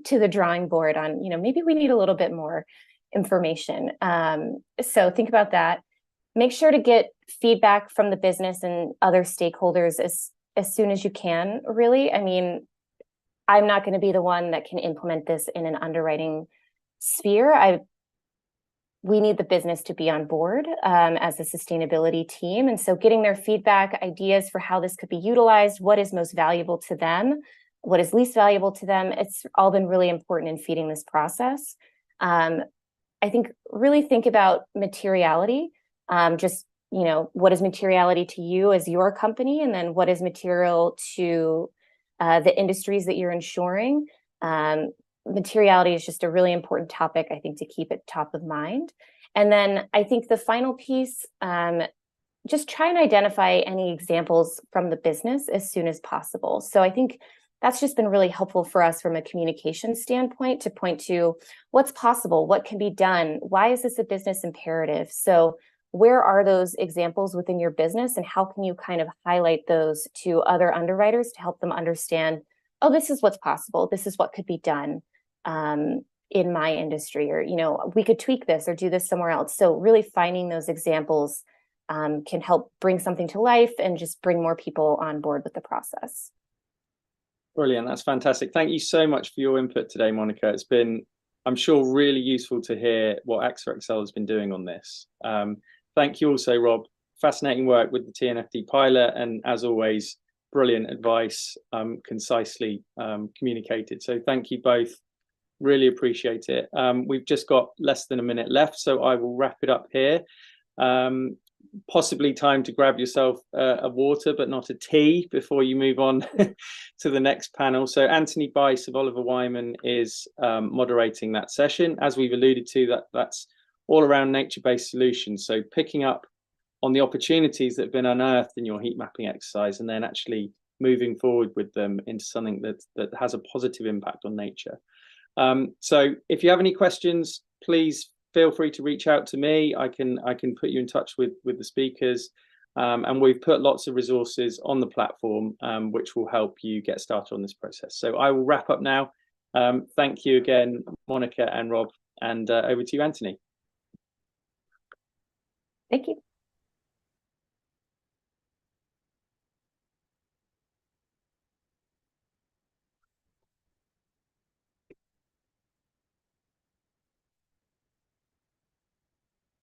to the drawing board on, you know, maybe we need a little bit more information. So think about that. Make sure to get feedback from the business and other stakeholders as soon as you can, really. I mean, I'm not going to be the one that can implement this in an underwriting sphere. We need the business to be on board as a sustainability team. And so getting their feedback, ideas for how this could be utilized, what is most valuable to them, what is least valuable to them, it's all been really important in feeding this process. I I think really think about materiality. Just, you know, what is materiality to you as your company, and then what is material to the industries that you're insuring. Materiality is just a really important topic, I think, to keep it top of mind. And then I think the final piece, just try and identify any examples from the business as soon as possible. So I think that's just been really helpful for us from a communication standpoint to point to what's possible, what can be done, why is this a business imperative? So where are those examples within your business, and how can you kind of highlight those to other underwriters to help them understand, oh, this is what's possible, this is what could be done in my industry, or, you know, we could tweak this or do this somewhere else. So really finding those examples can help bring something to life and just bring more people on board with the process. Brilliant. That's fantastic. Thank you so much for your input today, Monica. It's been, I'm sure, really useful to hear what AXA XL has been doing on this. Thank you also, Rob. Fascinating work with the TNFD pilot, and as always, brilliant advice, concisely communicated. So thank you both. Really appreciate it. We've just got less than a minute left, so I will wrap it up here. Possibly time to grab yourself a water, but not a tea, before you move on to the next panel. So Anthony Bice of Oliver Wyman is moderating that session. As we've alluded to, that's all around nature-based solutions. So picking up on the opportunities that have been unearthed in your heat mapping exercise, and then actually moving forward with them into something that has a positive impact on nature. So if you have any questions, please feel free to reach out to me. I can put you in touch with the speakers, and we've put lots of resources on the platform which will help you get started on this process. So I will wrap up now. Thank you again, Monica and Rob, and over to you, Anthony. Thank you.